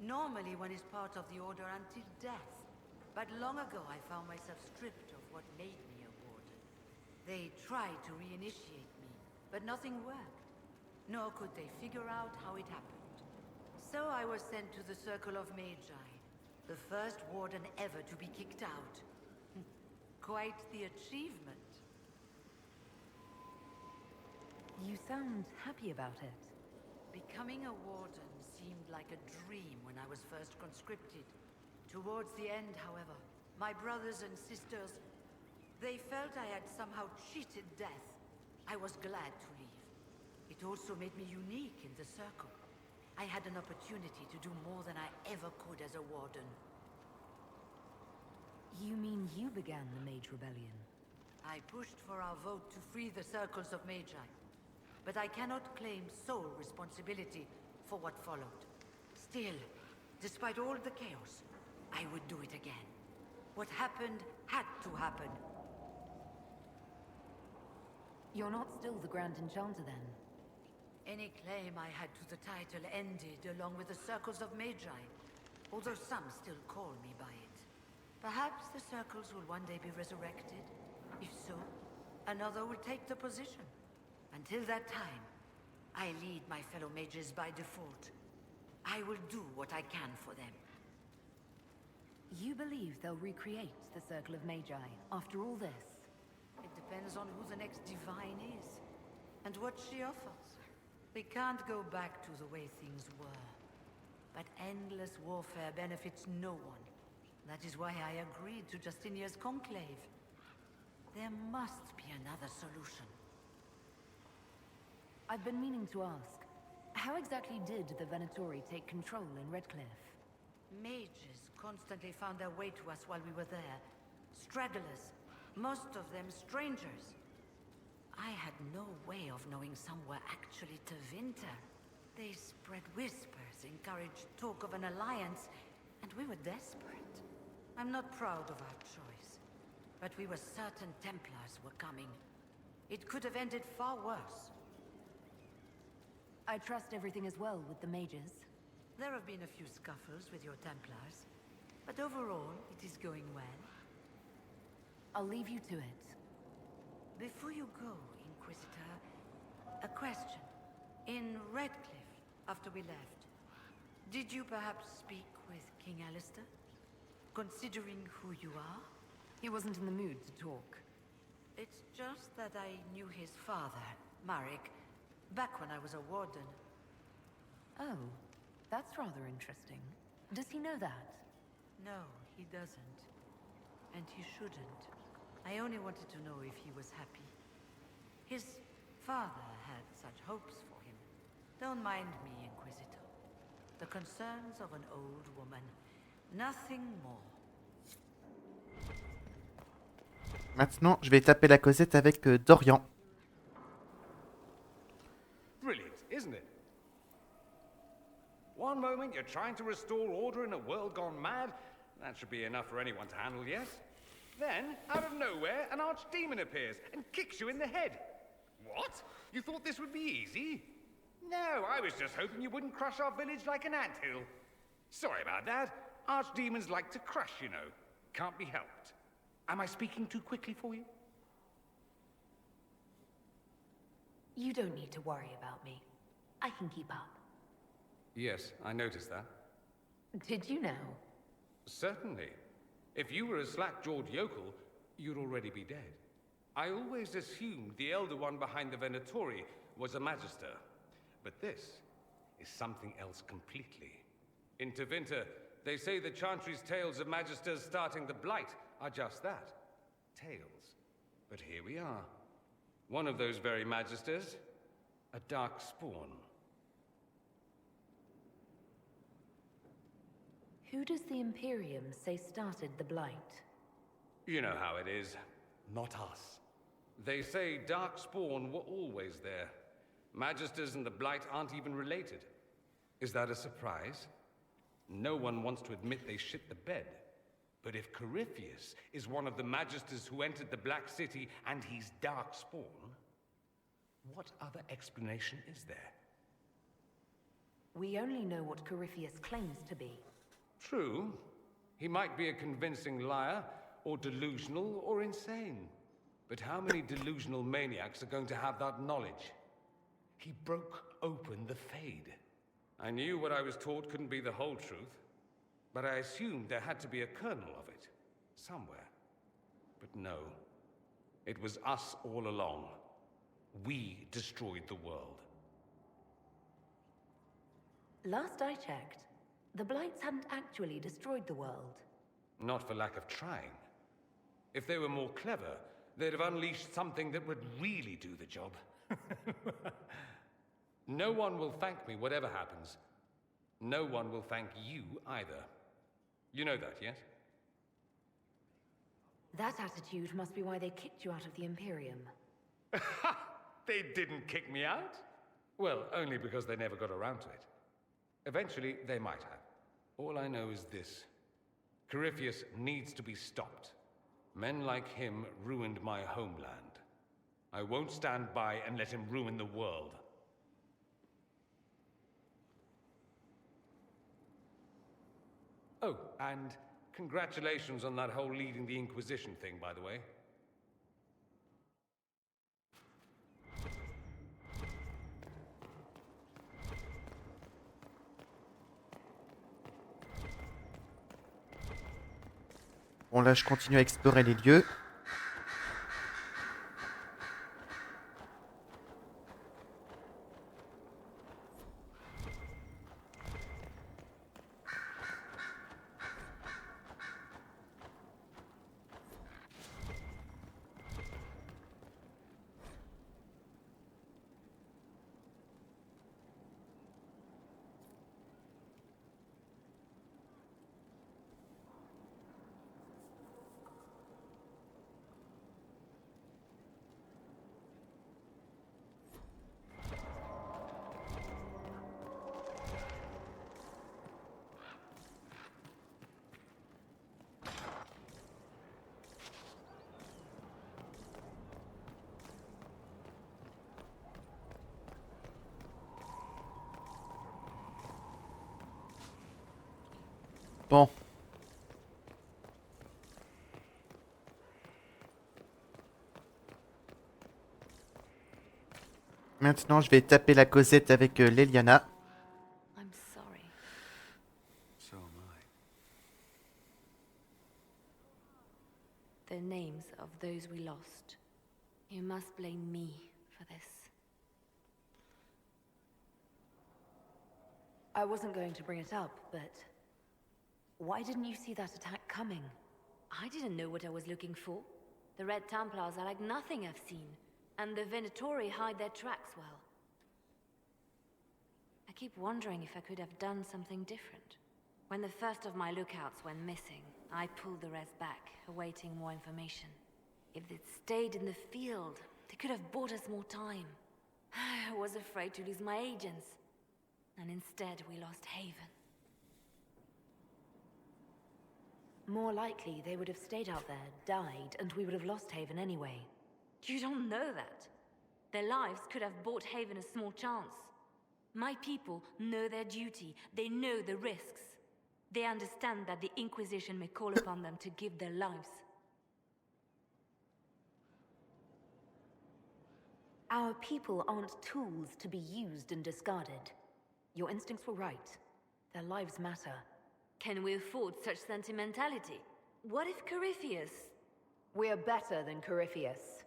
Normally one is part of the Order until death. But long ago I found myself stripped of what made me a warden. They tried to reinitiate me, but nothing worked. Nor could they figure out how it happened. So I was sent to the Circle of Magi, the first warden ever to be kicked out. Quite the achievement. You sound happy about it. Becoming a warden seemed like a dream when I was first conscripted. Towards the end, however, my brothers and sisters, they felt I had somehow cheated death. I was glad to leave. It also made me unique in the Circle. I had an opportunity to do more than I ever could as a warden. You mean you began the Mage Rebellion? I pushed for our vote to free the Circles of Magi. But I cannot claim sole responsibility for what followed. Still, despite all the chaos, I would do it again. What happened had to happen. You're not still the Grand Enchanter, then? Any claim I had to the title ended along with the Circles of Magi, although some still call me by it. Perhaps the Circles will one day be resurrected. If so, another will take the position. Until that time, I lead my fellow mages by default. I will do what I can for them. You believe they'll recreate the Circle of Magi after all this? It depends on who the next divine is, and what she offers. We can't go back to the way things were. But endless warfare benefits no one. That is why I agreed to Justinia's conclave. There must be another solution. I've been meaning to ask, how exactly did the Venatori take control in Redcliffe? Mages constantly found their way to us while we were there. Stragglers, most of them strangers. I had no way of knowing some were actually Tevinter. They spread whispers, encouraged talk of an alliance, and we were desperate. I'm not proud of our choice, but we were certain Templars were coming. It could have ended far worse. I trust everything is well with the mages. There have been a few scuffles with your Templars, but overall, it is going well. I'll leave you to it. Before you go, Inquisitor, a question. In Redcliffe, after we left, did you perhaps speak with King Alistair? Considering who you are? He wasn't in the mood to talk. It's just that I knew his father, Marek, back when I was a warden. Oh, that's rather interesting. Does he know that? No, he doesn't. And he shouldn't. I only wanted to know if he was happy. His father had such hopes for him. Don't mind me, Inquisitor. The concerns of an old woman. Nothing more. Maintenant, je vais taper la causette avec Dorian. Brilliant, isn't it? One moment you're trying to restore order in a world gone mad. That should be enough for anyone to handle, yes? Then, out of nowhere, an archdemon appears and kicks you in the head. What? You thought this would be easy? No, I was just hoping you wouldn't crush our village like an anthill. Sorry about that. Archdemons like to crush, you know. Can't be helped. Am I speaking too quickly for you? You don't need to worry about me. I can keep up. Yes, I noticed that. Did you know? Certainly. If you were a slack-jawed yokel, you'd already be dead. I always assumed the Elder One behind the Venatori was a Magister. But this is something else completely. In Tevinter, they say the Chantry's tales of Magisters starting the Blight are just that. Tales. But here we are. One of those very Magisters, a dark spawn. Who does the Imperium say started the Blight? You know how it is. Not us. They say Darkspawn were always there. Magisters and the Blight aren't even related. Is that a surprise? No one wants to admit they shit the bed. But if Corypheus is one of the Magisters who entered the Black City and he's Darkspawn, what other explanation is there? We only know what Corypheus claims to be. True. He might be a convincing liar, or delusional, or insane. But how many delusional maniacs are going to have that knowledge? He broke open the Fade. I knew what I was taught couldn't be the whole truth, but I assumed there had to be a kernel of it, somewhere. But no. It was us all along. We destroyed the world. Last I checked, the Blights hadn't actually destroyed the world. Not for lack of trying. If they were more clever, they'd have unleashed something that would really do the job. No one will thank me, whatever happens. No one will thank you either. You know that, yes? That attitude must be why they kicked you out of the Imperium. They didn't kick me out? Well, only because they never got around to it. Eventually, they might have. All I know is this. Corypheus needs to be stopped. Men like him ruined my homeland. I won't stand by and let him ruin the world. Oh, and congratulations on that whole leading the Inquisition thing, by the way. Bon, là, je continue à explorer les lieux. Bon. Maintenant, je vais taper la causette avec Leliana. I'm sorry. So am I. The names of those we lost. You must blame me for this. I wasn't going to bring it up, but why didn't you see that attack coming? I didn't know what I was looking for. The Red Templars are like nothing I've seen, and the Venatori hide their tracks well. I keep wondering if I could have done something different. When the first of my lookouts went missing, I pulled the rest back, awaiting more information. If they'd stayed in the field, they could have bought us more time. I was afraid to lose my agents, and instead we lost Haven. More likely, they would have stayed out there, died, and we would have lost Haven anyway. You don't know that. Their lives could have bought Haven a small chance. My people know their duty. They know the risks. They understand that the Inquisition may call upon them to give their lives. Our people aren't tools to be used and discarded. Your instincts were right. Their lives matter. Can we afford such sentimentality? What if Corypheus... We're better than Corypheus.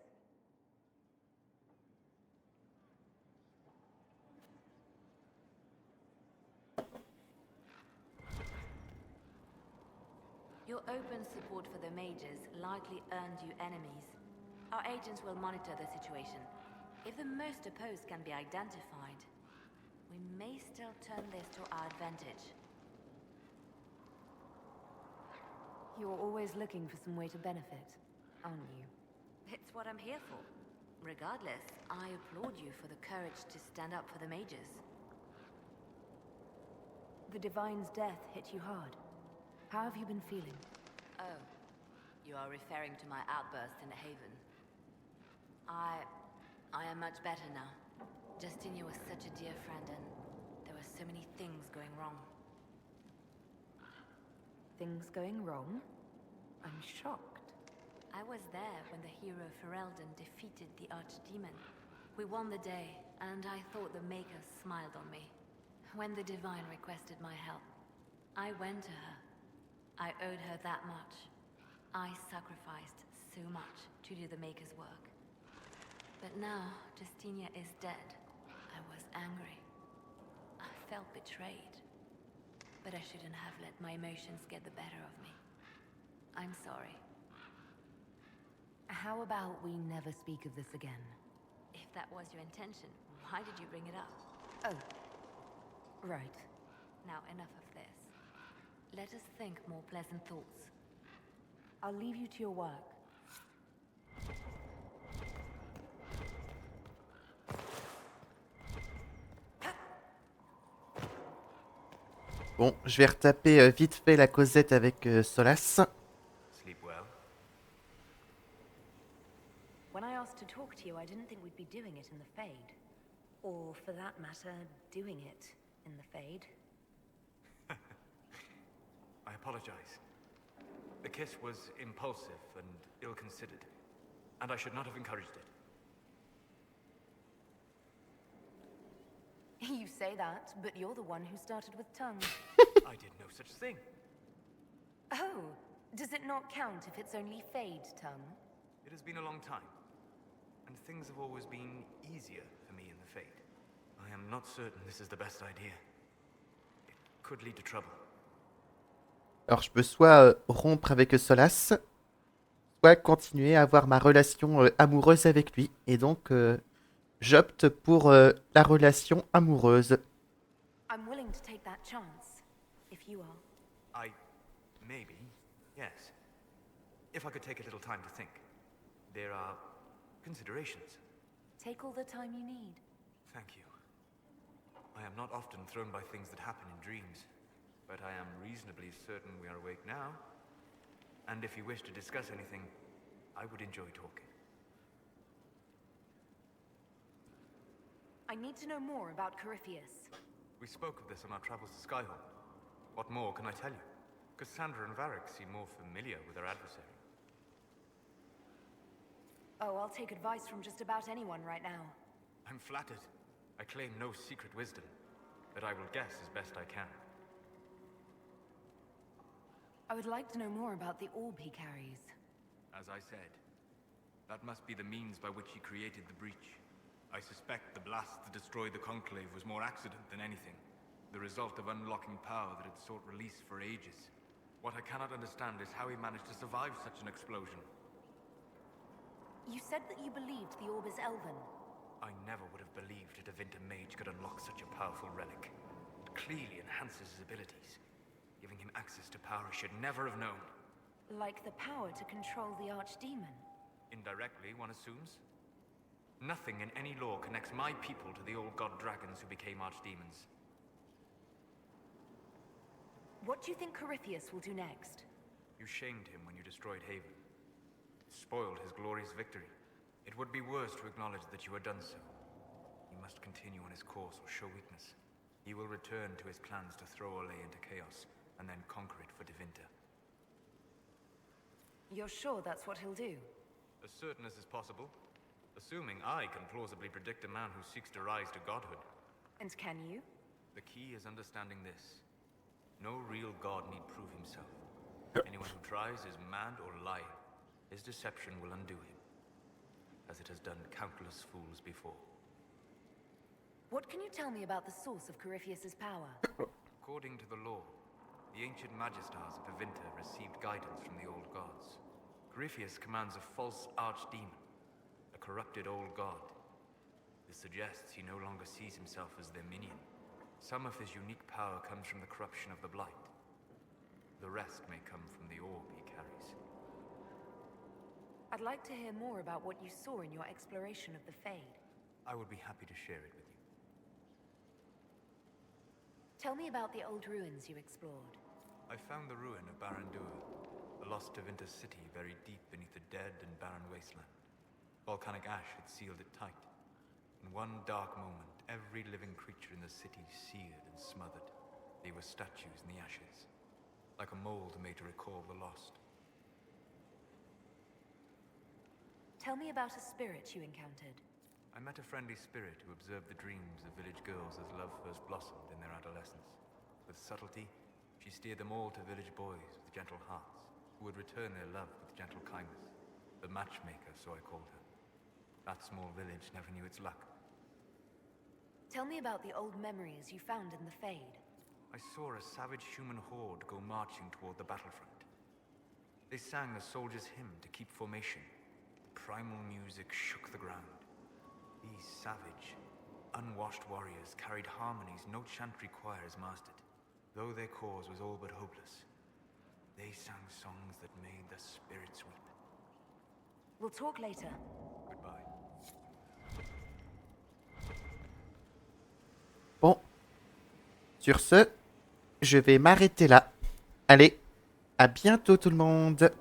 Your open support for the mages likely earned you enemies. Our agents will monitor the situation. If the most opposed can be identified, we may still turn this to our advantage. You're always looking for some way to benefit, aren't you? It's what I'm here for. Regardless, I applaud you for the courage to stand up for the mages. The Divine's death hit you hard. How have you been feeling? Oh, you are referring to my outburst in the Haven. I am much better now. Justinia was such a dear friend, and there were so many things going wrong. Things going wrong? I'm shocked. I was there when the hero Ferelden defeated the Archdemon. We won the day, and I thought the Maker smiled on me. When the Divine requested my help, I went to her. I owed her that much. I sacrificed so much to do the Maker's work. But now, Justinia is dead. I was angry. I felt betrayed. But I shouldn't have let my emotions get the better of me. I'm sorry. How about we never speak of this again? If that was your intention, why did you bring it up? Oh. Right. Now enough of this. Let us think more pleasant thoughts. I'll leave you to your work. Bon, je vais retaper vite fait la causette avec Solas. Sleep well. When I asked to talk to you, I didn't think we'd be doing it in the Fade. Or, for that matter, doing it in the Fade. I apologize. The kiss was impulsive and ill-considered, and I should not have encouraged it. You say that, but you're the one who started with tongue. I did no such thing. Oh, does it not count if it's only Fade tongue? It has been a long time, and things have always been easier for me in the Fade. I am not certain this is the best idea. It could lead to trouble. Alors, je peux soit rompre avec Solas, soit continuer à avoir ma relation amoureuse avec lui. Et donc, j'opte pour la relation amoureuse. I'm willing to take that chance, if you are. Maybe, yes. If I could take a little time to think. There are considerations. Take all the time you need. Thank you. I am not often thrown by things that happen in dreams, but I am reasonably certain we are awake now. And if you wish to discuss anything, I would enjoy talking. I need to know more about Corypheus. We spoke of this on our travels to Skyhold. What more can I tell you? Cassandra and Varric seem more familiar with their adversary. Oh, I'll take advice from just about anyone right now. I'm flattered. I claim no secret wisdom, but I will guess as best I can. I would like to know more about the orb he carries. As I said, that must be the means by which he created the breach. I suspect the blast that destroyed the Conclave was more accident than anything, the result of unlocking power that had sought release for ages. What I cannot understand is how he managed to survive such an explosion. You said that you believed the orb is elven. I never would have believed a Devinter mage could unlock such a powerful relic. It clearly enhances his abilities, giving him access to power he should never have known. Like the power to control the archdemon. Indirectly, one assumes. Nothing in any law connects my people to the old god dragons who became archdemons. What do you think Corypheus will do next? You shamed him when you destroyed Haven. It spoiled his glorious victory. It would be worse to acknowledge that you had done so. He must continue on his course or show weakness. He will return to his plans to throw Olay into chaos, and then conquer it for Devinter. You're sure that's what he'll do? As certain as is possible. Assuming I can plausibly predict a man who seeks to rise to godhood. And can you? The key is understanding this. No real god need prove himself. Anyone who tries is mad or lying. His deception will undo him, as it has done countless fools before. What can you tell me about the source of Corypheus's power? According to the law, the ancient Magistars of Devinter received guidance from the old gods. Corypheus commands a false archdemon, a corrupted old god. This suggests he no longer sees himself as their minion. Some of his unique power comes from the corruption of the Blight. The rest may come from the orb he carries. I'd like to hear more about what you saw in your exploration of the Fade. I would be happy to share it with you. Tell me about the old ruins you explored. I found the ruin of Barandur, a lost Devinter city buried deep beneath a dead and barren wasteland. Volcanic ash had sealed it tight. In one dark moment, every living creature in the city seared and smothered. They were statues in the ashes, like a mold made to recall the lost. Tell me about a spirit you encountered. I met a friendly spirit who observed the dreams of village girls as love first blossomed in their adolescence. With subtlety, she steered them all to village boys with gentle hearts, who would return their love with gentle kindness. The matchmaker, so I called her. That small village never knew its luck. Tell me about the old memories you found in the Fade. I saw a savage human horde go marching toward the battlefront. They sang a soldier's hymn to keep formation. The primal music shook the ground. These savage, unwashed warriors carried harmonies no chantry choirs mastered. Though their cause was all but hopeless, they sang songs that made the spirits weep. We'll talk later. Goodbye. Bon. Sur ce, je vais m'arrêter là. Allez, à bientôt tout le monde.